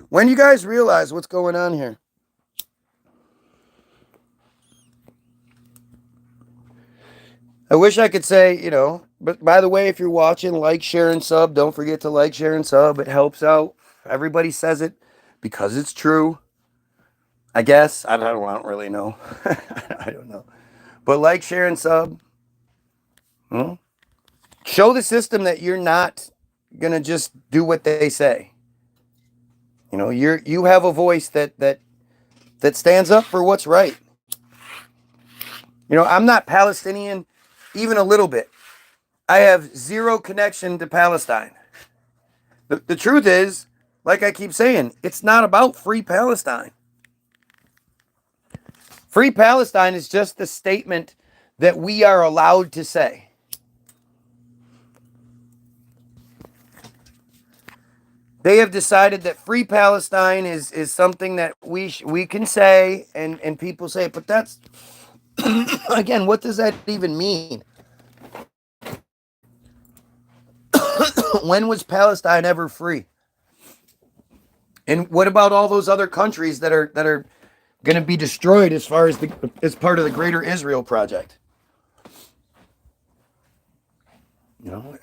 When you guys realize what's going on here? I wish I could say, but by the way, if you're watching, like, share, and sub. Don't forget to like, share, and sub. It helps out. Everybody says it because it's true. I guess. I don't really know. I don't know. But like, share, and sub. Show the system that you're not going to just do what they say. You have a voice that stands up for what's right. I'm not Palestinian even a little bit. I have zero connection to Palestine. The truth is, like I keep saying, it's not about free Palestine. Free Palestine is just the statement that we are allowed to say. They have decided that free Palestine is something that we can say, and people say, but that's, again, what does that even mean? When was Palestine ever free? And what about all those other countries that are going to be destroyed as far as part of the Greater Israel Project?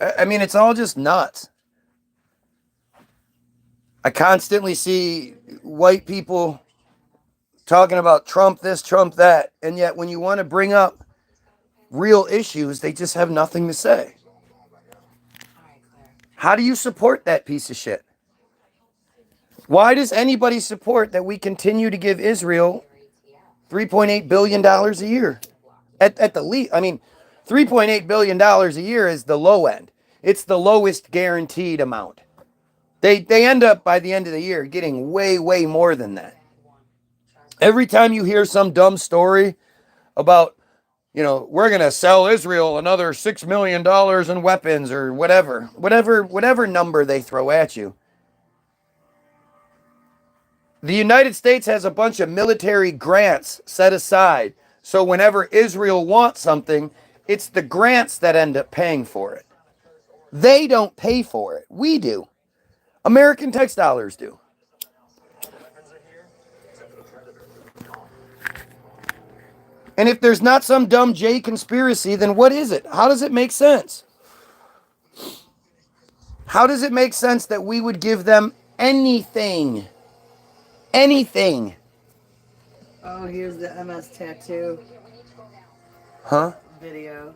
I mean, it's all just nuts. I constantly see white people talking about Trump this, Trump that, and yet when you want to bring up real issues, they just have nothing to say. How do you support that piece of shit? Why does anybody support that we continue to give Israel $3.8 billion a year? At the least, I mean, $3.8 billion a year is the low end. It's the lowest guaranteed amount. They end up, by the end of the year, getting way, way more than that. Every time you hear some dumb story about, we're going to sell Israel another $6 million in weapons or whatever number they throw at you. The United States has a bunch of military grants set aside. So whenever Israel wants something, it's the grants that end up paying for it. They don't pay for it. We do. American tax dollars do. And if there's not some dumb J conspiracy, then what is it? How does it make sense? How does it make sense that we would give them anything? Anything. Oh, here's the MS tattoo. Huh? Video.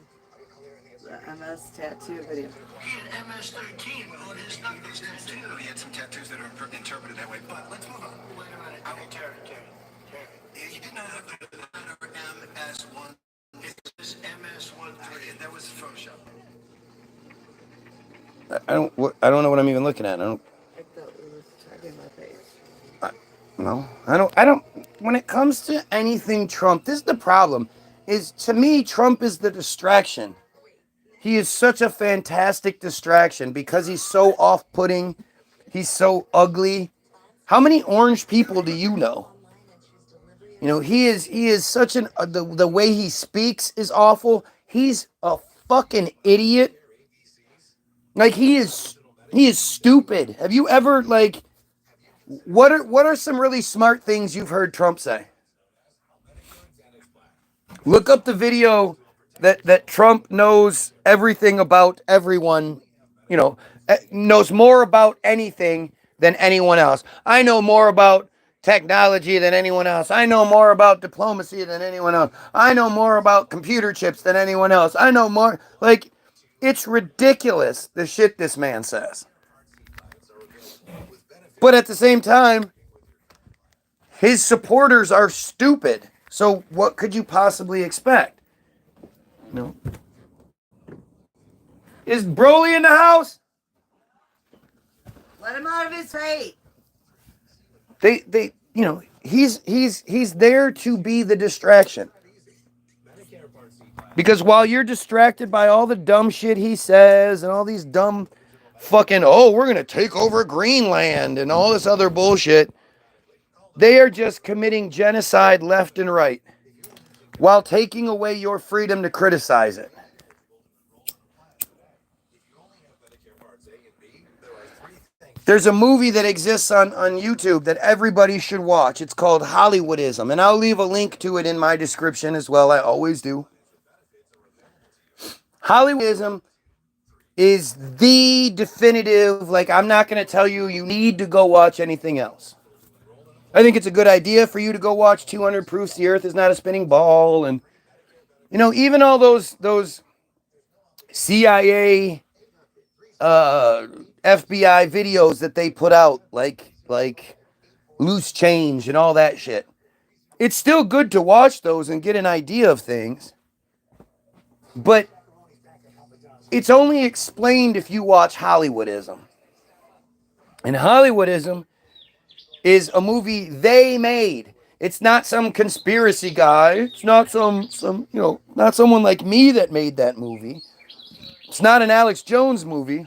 The MS tattoo video. He had MS-13 on his tattoo. He had some tattoos that are interpreted that way, but let's move on. Wait a minute. Terry. He did not have the letter MS1. It was MS13. That was Photoshop. I don't know what I'm even looking at. I thought it was tagging my face. No, I don't. When it comes to anything Trump, this is the problem. To me, Trump is the distraction. He is such a fantastic distraction because he's so off-putting. He's so ugly. How many orange people do you know? He is such the way he speaks is awful. He's a fucking idiot. Like he is stupid. Have you ever what are some really smart things you've heard Trump say? Look up the video that Trump knows everything about everyone, knows more about anything than anyone else. I know more about technology than anyone else. I know more about diplomacy than anyone else. I know more about computer chips than anyone else. I know more, It's ridiculous, the shit this man says. But at the same time, his supporters are stupid. So what could you possibly expect? No. Is Broly in the house? Let him out of his fate. They, he's there to be the distraction. Because while you're distracted by all the dumb shit he says and all these dumb fucking, we're going to take over Greenland and all this other bullshit, they are just committing genocide left and right while taking away your freedom to criticize it. There's a movie that exists on YouTube that everybody should watch. It's called Hollywoodism, and I'll leave a link to it in my description as well. I always do. Hollywoodism is the definitive, like, I'm not going to tell you need to go watch anything else. I think it's a good idea for you to go watch 200 Proofs the Earth is Not a Spinning Ball, and, even all those CIA, FBI videos that they put out, like Loose Change and all that shit. It's still good to watch those and get an idea of things, but it's only explained if you watch Hollywoodism. And Hollywoodism is a movie they made. It's not some conspiracy guy. It's not some not someone like me that made that movie. It's not an Alex Jones movie.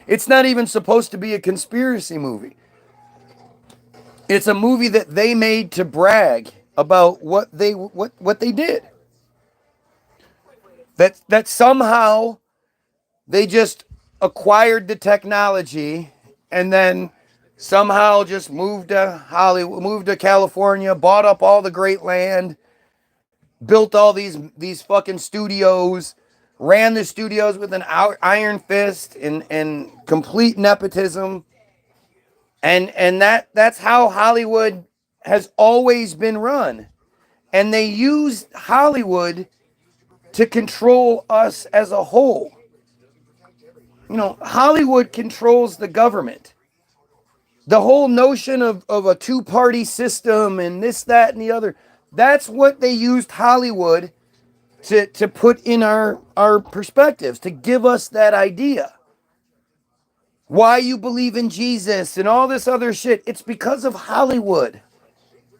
It's not even supposed to be a conspiracy movie. It's a movie that they made to brag about what they did. That somehow they just acquired the technology and then somehow just moved to Hollywood, moved to California, bought up all the great land, built all these fucking studios, ran the studios with an iron fist and complete nepotism. And that's how Hollywood has always been run. And they used Hollywood to control us as a whole. Hollywood controls the government. The whole notion of a two-party system and this, that, and the other, that's what they used Hollywood to put in our perspectives, to give us that idea. Why you believe in Jesus and all this other shit, it's because of Hollywood.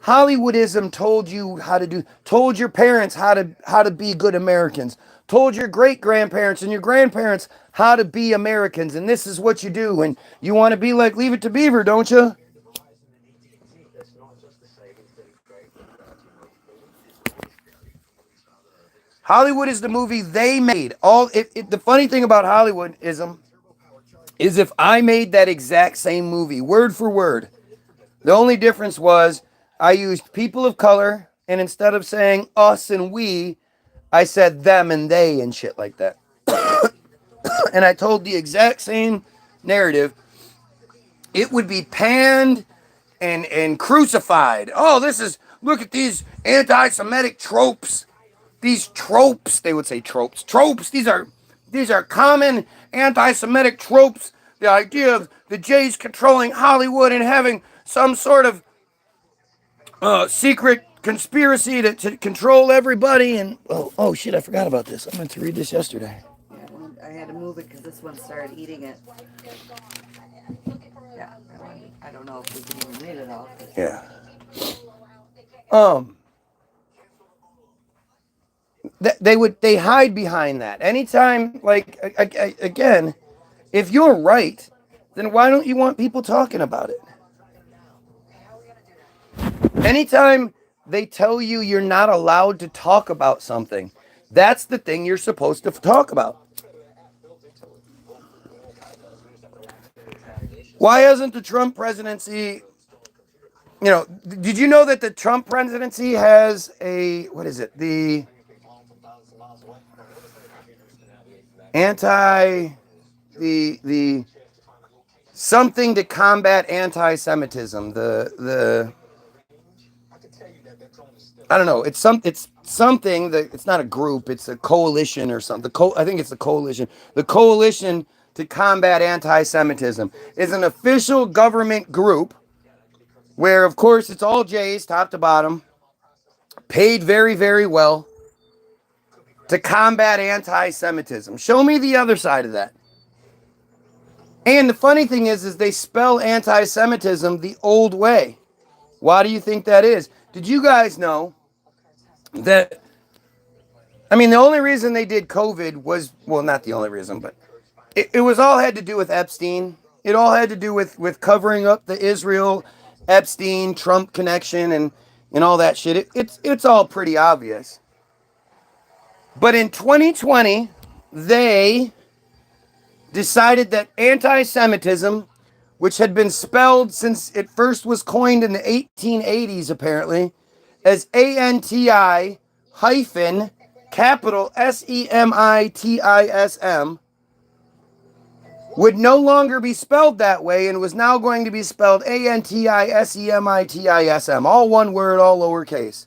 Hollywoodism told your parents how to be good Americans, told your great-grandparents and your grandparents how to be Americans, and this is what you do, and you want to be like Leave It to Beaver, don't you? Hollywood is the movie they made. The funny thing about Hollywoodism is if I made that exact same movie, word for word, the only difference was I used people of color, and instead of saying us and we, I said them and they and shit like that. And I told the exact same narrative. It would be panned and crucified. Look at these anti-Semitic tropes. These tropes, they would say tropes. Tropes, these are common anti-Semitic tropes. The idea of the Jays controlling Hollywood and having some sort of secret conspiracy to control everybody. And oh shit, I forgot about this. I meant to read this yesterday. Yeah, I had to move it because this one started eating it. Yeah, I don't know if we can even read it all. Yeah. They hide behind that. Anytime, like, again, if you're right, then why don't you want people talking about it? Anytime they tell you you're not allowed to talk about something, that's the thing you're supposed to talk about. Why hasn't the Trump presidency, did you know that the Trump presidency has the something to combat anti-Semitism, I don't know, it's something that it's not a group, it's a coalition or something. I think it's a coalition. The Coalition to Combat Anti-Semitism is an official government group where, of course, it's all Jays, top to bottom, paid very, very well to combat anti-Semitism. Show me the other side of that. And the funny thing is they spell anti-Semitism the old way. Why do you think that is? Did you guys know that, I mean, the only reason they did COVID was, well, not the only reason, but it was all had to do with Epstein. It all had to do with covering up the Israel, Epstein, Trump connection and all that shit. It's all pretty obvious. But in 2020, they decided that anti-Semitism, which had been spelled since it first was coined in the 1880s, apparently, as ANTI hyphen capital SEMITISM, would no longer be spelled that way and was now going to be spelled ANTISEMITISM, all one word, all lowercase.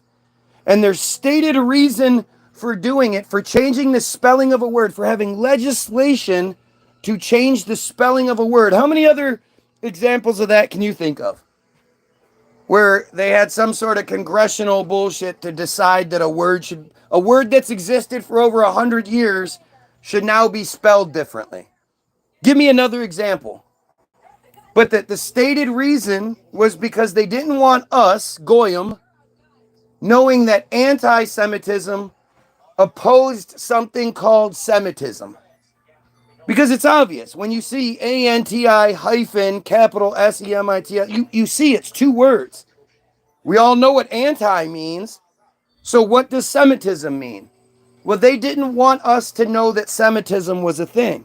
And their stated reason for doing it, for changing the spelling of a word, for having legislation to change the spelling of a word. How many other examples of that can you think of? Where they had some sort of congressional bullshit to decide that a word that's existed for over 100 years should now be spelled differently. Give me another example. But that the stated reason was because they didn't want us, Goyim, knowing that anti-Semitism opposed something called Semitism. Because it's obvious. When you see ANTI hyphen capital SEMITI, you see it's two words. We all know what anti means. So what does Semitism mean? Well, they didn't want us to know that Semitism was a thing.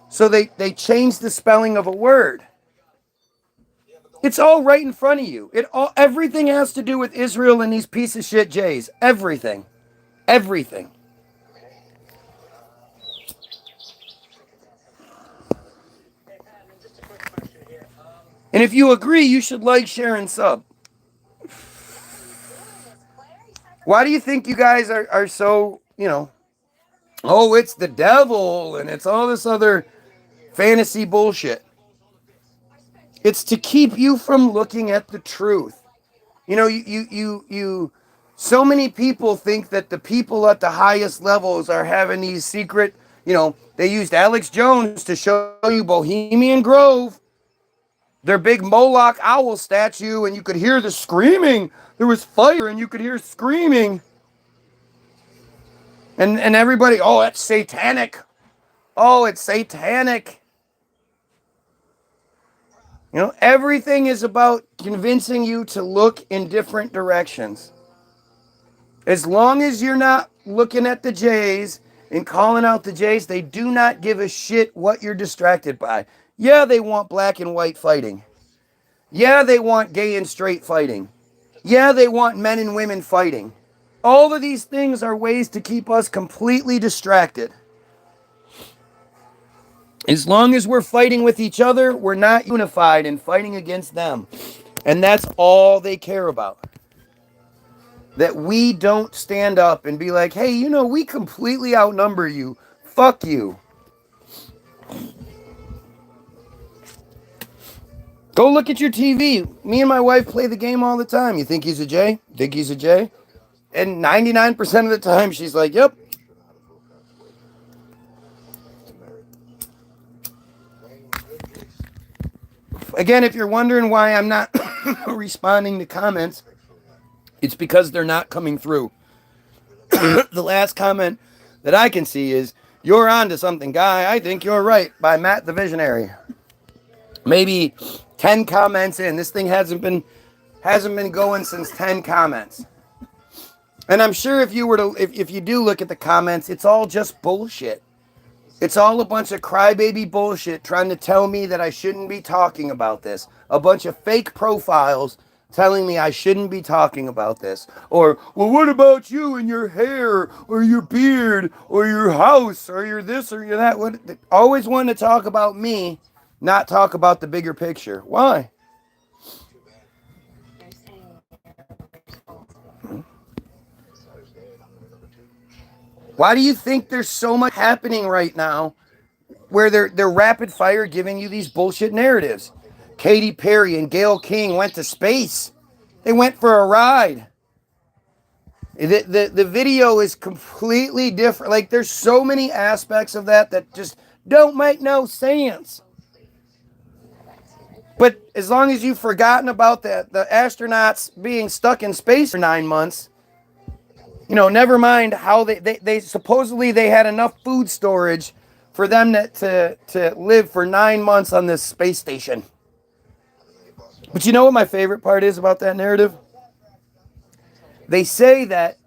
So they changed the spelling of a word. It's all right in front of you. Everything has to do with Israel and these piece of shit Jays. Everything. Everything. And if you agree, you should like, share, and sub. Why do you think you guys are so, oh, it's the devil and it's all this other fantasy bullshit? It's to keep you from looking at the truth. So many people think that the people at the highest levels are having these secret, they used Alex Jones to show you Bohemian Grove, their big Moloch owl statue, and you could hear the screaming. There was fire and you could hear screaming. And everybody, oh, that's satanic. Oh, it's satanic. Everything is about convincing you to look in different directions. As long as you're not looking at the Jays and calling out the Jays, they do not give a shit what you're distracted by. Yeah, they want black and white fighting. Yeah, they want gay and straight fighting. Yeah, they want men and women fighting. All of these things are ways to keep us completely distracted. As long as we're fighting with each other, we're not unified in fighting against them. And that's all they care about. That we don't stand up and be like, hey, we completely outnumber you. Fuck you. Go look at your TV. Me and my wife play the game all the time. You think he's a J? Think he's a J? And 99% of the time, she's like, yep. Again, if you're wondering why I'm not responding to comments, it's because they're not coming through. The last comment that I can see is, you're on to something, guy. I think you're right, by Matt the Visionary. Maybe 10 comments in. This thing hasn't been going since 10 comments. And I'm sure if you do look at the comments, it's all just bullshit. It's all a bunch of crybaby bullshit trying to tell me that I shouldn't be talking about this. A bunch of fake profiles telling me I shouldn't be talking about this. Or, well, what about you and your hair or your beard or your house or your this or your that? Always want to talk about me, not talk about the bigger picture. Why? Why do you think there's so much happening right now where they're rapid fire giving you these bullshit narratives? Katy Perry and Gayle King went to space. They went for a ride. The video is completely different. Like, there's so many aspects of that just don't make no sense. But as long as you've forgotten about the astronauts being stuck in space for 9 months, you know, never mind how they supposedly they had enough food storage for them to live for 9 months on this space station. But you know what my favorite part is about that narrative? They say that,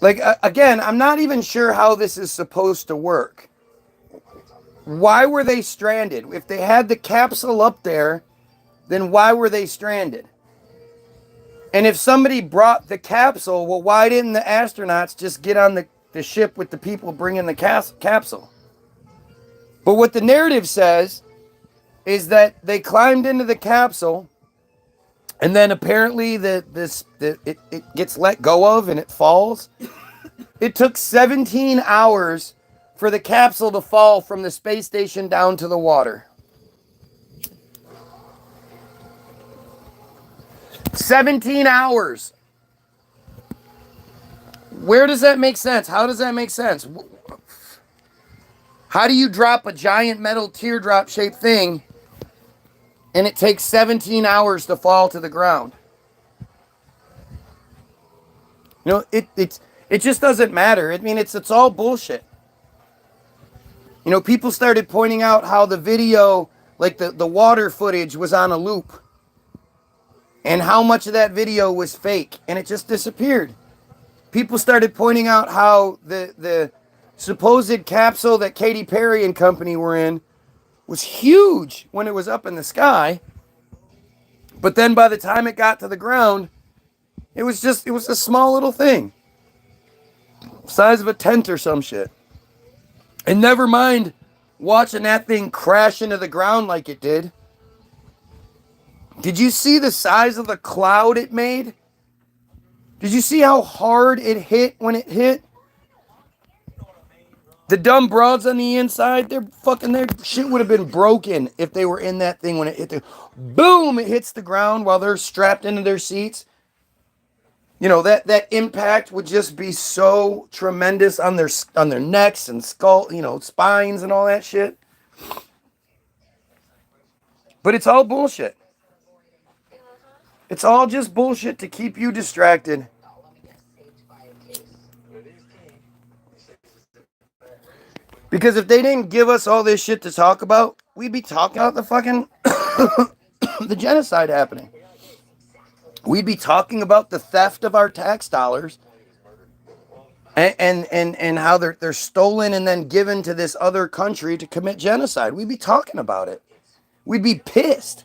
like, again, I'm not even sure how this is supposed to work. Why were they stranded? If they had the capsule up there, then why were they stranded? And if somebody brought the capsule, well, why didn't the astronauts just get on the ship with the people bringing the capsule? But what the narrative says is that they climbed into the capsule, and then apparently it gets let go of and it falls. It took 17 hours for the capsule to fall from the space station down to the water. 17 hours. Where does that make sense? How does that make sense? How do you drop a giant metal teardrop shaped thing and it takes 17 hours to fall to the ground? You know, it just doesn't matter. I mean, it's all bullshit. You know, people started pointing out how the video, like the water footage was on a loop. And how much of that video was fake. And it just disappeared. People started pointing out how the supposed capsule that Katy Perry and company were in was huge when it was up in the sky. But then by the time it got to the ground, it was a small little thing. Size of a tent or some shit. And never mind watching that thing crash into the ground like it did. Did you see the size of the cloud it made? Did you see how hard it hit when it hit? The dumb broads on the inside, their shit would have been broken if they were in that thing when it hit boom, it hits the ground while they're strapped into their seats. You know, that impact would just be so tremendous on their necks and skull, you know, spines and all that shit. But it's all bullshit. It's all just bullshit to keep you distracted. Because if they didn't give us all this shit to talk about, we'd be talking about the fucking the genocide happening. We'd be talking about the theft of our tax dollars and how they're stolen and then given to this other country to commit genocide. We'd be talking about it. We'd be pissed.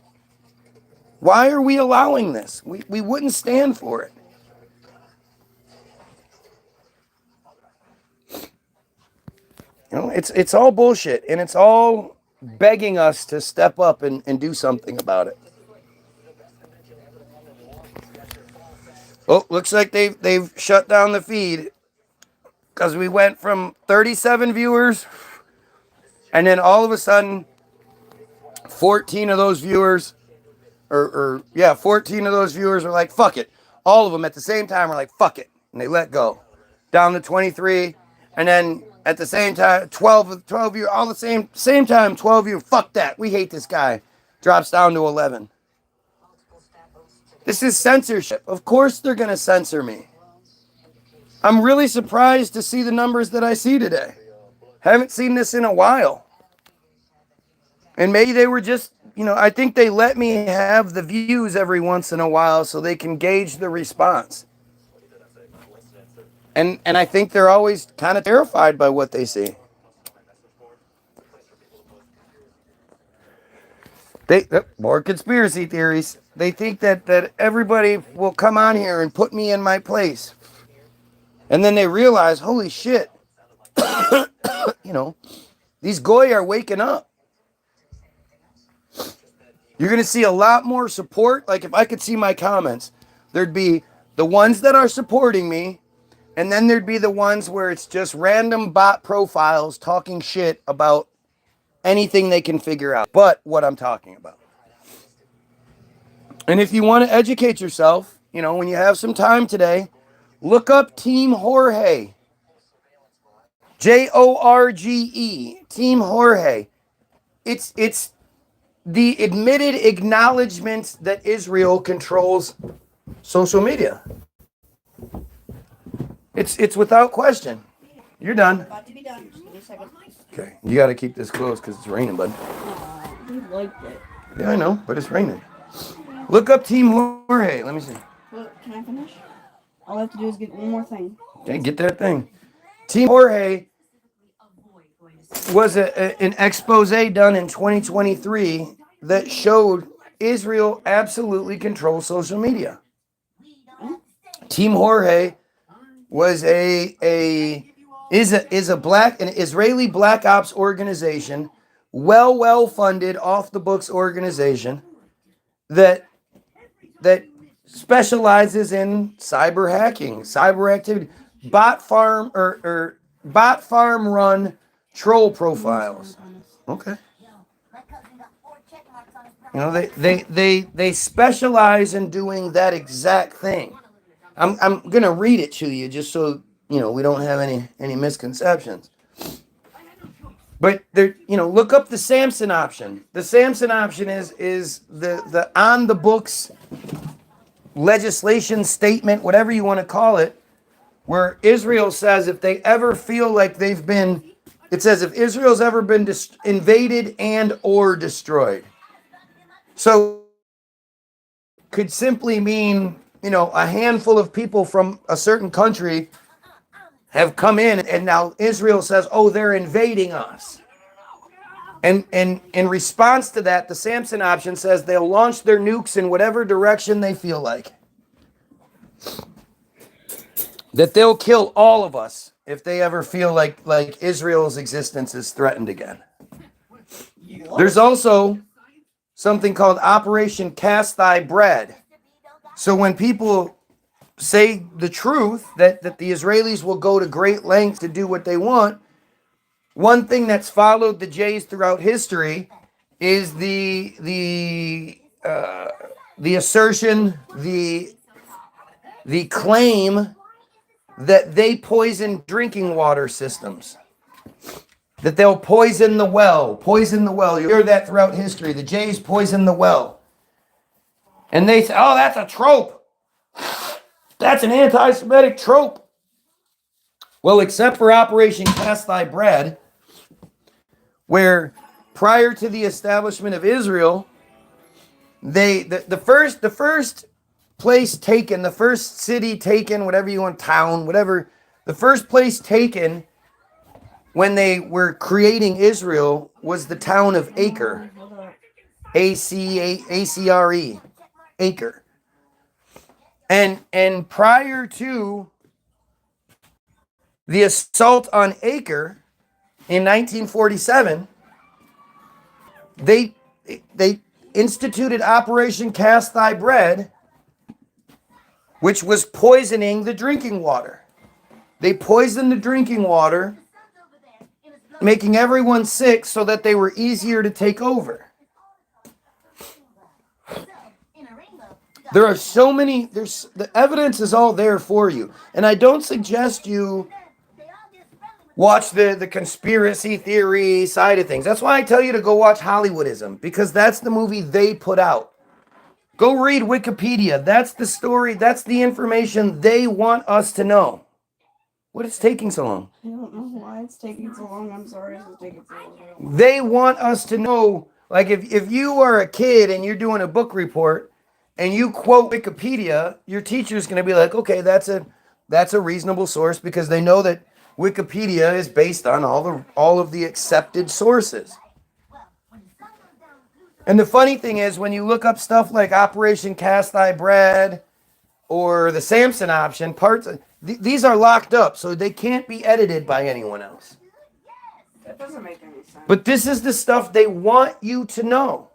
Why are we allowing this? We wouldn't stand for it. You know, it's all bullshit, and it's all begging us to step up and do something about it. Oh, looks like they've shut down the feed because we went from 37 viewers, and then all of a sudden, 14 of those viewers, 14 of those viewers are like, fuck it. All of them at the same time are like, fuck it, and they let go. Down to 23, and then at the same time, 12 viewers, all the same time, 12 viewers, fuck that, we hate this guy. Drops down to 11. This is censorship. Of course they're going to censor me. I'm really surprised to see the numbers that I see today. Haven't seen this in a while. And maybe they were just, you know, I think they let me have the views every once in a while so they can gauge the response. And I think they're always kind of terrified by what they see. More conspiracy theories. They think that everybody will come on here and put me in my place. And then they realize, holy shit, you know, these goy are waking up. You're going to see a lot more support. Like if I could see my comments, there'd be the ones that are supporting me And then there'd be the ones where it's just random bot profiles talking shit about anything they can figure out, but what I'm talking about. And if you want to educate yourself, you know, when you have some time today, look up Team Jorge. Jorge. Team Jorge. It's the admitted acknowledgement that Israel controls social media. It's without question. You're done. About to be done. Just give me a second. Okay, you got to keep this close because it's raining, bud. We liked it. Yeah, I know, but it's raining. Look up Team Jorge. Let me see. Look, can I finish? All I have to do is get one more thing. Okay, get that thing. Team Jorge was an expose done in 2023 that showed Israel absolutely controls social media. Team Jorge was an Israeli black ops organization, well funded, off the books organization that specializes in cyber hacking, cyber activity, bot farm run troll profiles. Okay. You know, they specialize in doing that exact thing. I'm gonna read it to you just so you know we don't have any misconceptions. But there, you know, look up the Samson option. The Samson option is the on the books legislation statement, whatever you want to call it, where Israel says if they ever feel like they've been, it says if Israel's ever been invaded and or destroyed. So could simply mean, you know, a handful of people from a certain country have come in and now Israel says, oh, they're invading us. And in response to that, the Samson option says they'll launch their nukes in whatever direction they feel like. That they'll kill all of us if they ever feel like Israel's existence is threatened again. There's also something called Operation Cast Thy Bread. So when people say the truth, that the Israelis will go to great lengths to do what they want, one thing that's followed the Jays throughout history is the assertion, the claim that they poison drinking water systems. That they'll poison the well. You hear that throughout history. The Jays poison the well. And they say, oh, that's a trope. That's an anti-Semitic trope. Well, except for Operation Cast Thy Bread, where prior to the establishment of Israel, the first place taken, the first city taken, whatever you want, town, whatever, the first place taken when they were creating Israel was the town of Acre. A-C-R-E. Acre. And prior to the assault on Acre in 1947, they instituted Operation Cast Thy Bread, which was poisoning the drinking water. They poisoned the drinking water, making everyone sick so that they were easier to take over. There are so many, the evidence is all there for you. And I don't suggest you watch the conspiracy theory side of things. That's why I tell you to go watch Hollywoodism, because that's the movie they put out. Go read Wikipedia. That's the story. That's the information they want us to know. What is taking so long? I don't know why it's taking so long. I'm sorry it's taking so long. They want us to know, like if you are a kid and you're doing a book report and you quote Wikipedia, your teacher's going to be like, okay, that's a reasonable source, because they know that Wikipedia is based on all of the accepted sources. And the funny thing is, when you look up stuff like Operation Cast Thy Bread or the Samson option, these are locked up, so they can't be edited by anyone else. That doesn't make any sense. But this is the stuff they want you to know.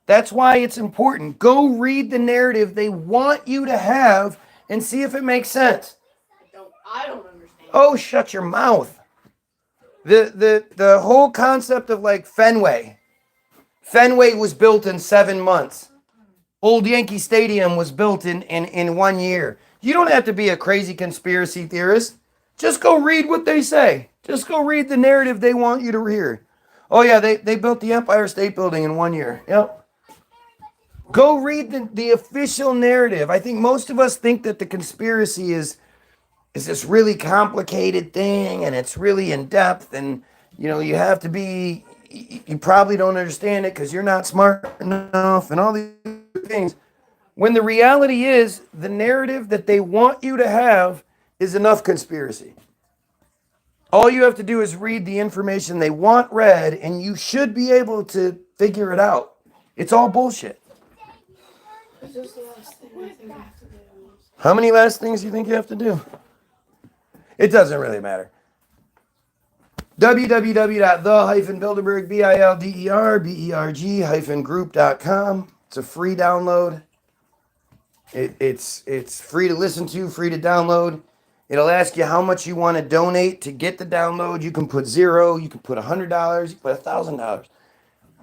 That's why it's important. Go read the narrative they want you to have and see if it makes sense. I don't Oh, shut your mouth. The whole concept of like Fenway. Fenway was built in 7 months. Old Yankee Stadium was built in 1 year. You don't have to be a crazy conspiracy theorist. Just go read what they say. Just go read the narrative they want you to hear. Oh yeah, they built the Empire State Building in 1 year. Yep. Go read the official narrative. I think most of us think that the conspiracy is this really complicated thing and it's really in depth and you have to be, you probably don't understand it because you're not smart enough and all these things. When the reality is the narrative that they want you to have is enough conspiracy. All you have to do is read the information they want read and you should be able to figure it out. It's all bullshit. It's just the last thing I think I have to do. How many last things do you think you have to do? It doesn't really matter. www.the-bilderberg.group.com. It's a free download. It's free to listen to, free to download. It'll ask you how much you want to donate to get the download. You can put $0, you can put $100, you can put $1,000.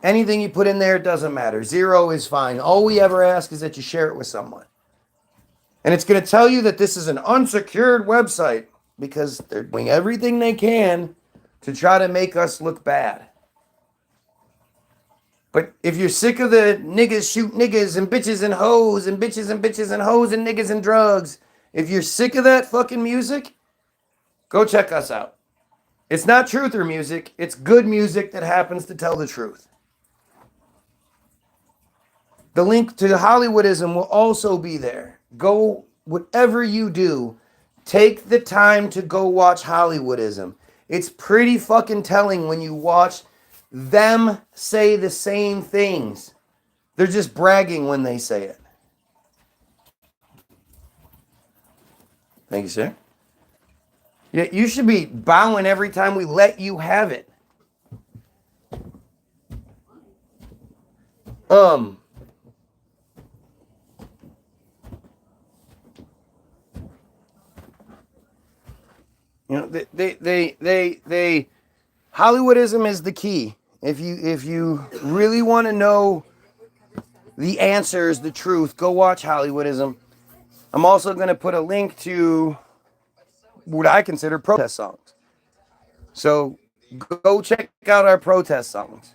Anything you put in there, it doesn't matter. 0 is fine. All we ever ask is that you share it with someone. And it's going to tell you that this is an unsecured website because they're doing everything they can to try to make us look bad. But if you're sick of the niggas shoot niggas and bitches and hoes and bitches and bitches and hoes and niggas and drugs, if you're sick of that fucking music, go check us out. It's not truther music. It's good music that happens to tell the truth. The link to Hollywoodism will also be there. Go, whatever you do, take the time to go watch Hollywoodism. It's pretty fucking telling when you watch them say the same things. They're just bragging when they say it. Thank you, sir. Yeah, you should be bowing every time we let you have it. They Hollywoodism is the key. If you really want to know the answers, the truth, go watch Hollywoodism. I'm also going to put a link to what I consider protest songs. So go check out our protest songs.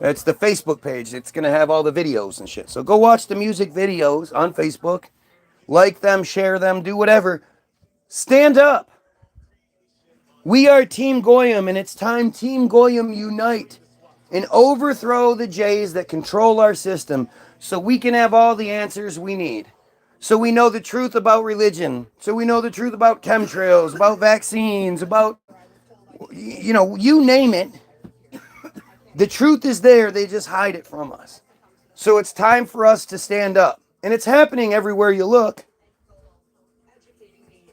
It's the Facebook page. It's going to have all the videos and shit. So go watch the music videos on Facebook. Like them, share them, do whatever. Stand up. We are Team Goyim, and it's time Team Goyim unite and overthrow the Jays that control our system so we can have all the answers we need. So we know the truth about religion. So we know the truth about chemtrails, about vaccines, about, you name it. The truth is there. They just hide it from us. So it's time for us to stand up. And it's happening everywhere you look.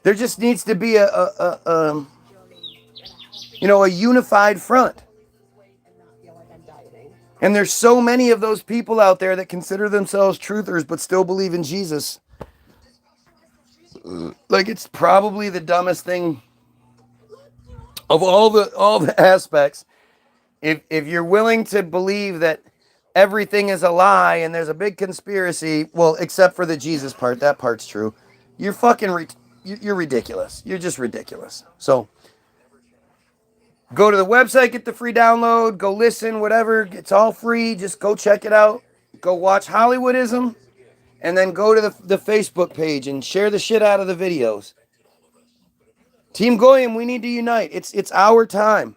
There just needs to be a unified front. And there's so many of those people out there that consider themselves truthers but still believe in Jesus. Like, it's probably the dumbest thing of all the aspects. If you're willing to believe that everything is a lie and there's a big conspiracy, well, except for the Jesus part, that part's true. You're fucking you're ridiculous. You're just ridiculous. So go to the website, get the free download, go listen, whatever. It's all free. Just go check it out. Go watch Hollywoodism, and then go to the Facebook page and share the shit out of the videos. Team Goyim, we need to unite. It's our time.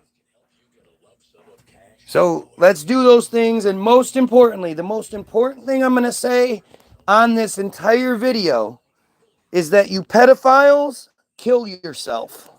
So let's do those things. And most importantly, the most important thing I'm going to say on this entire video is that you pedophiles, kill yourself.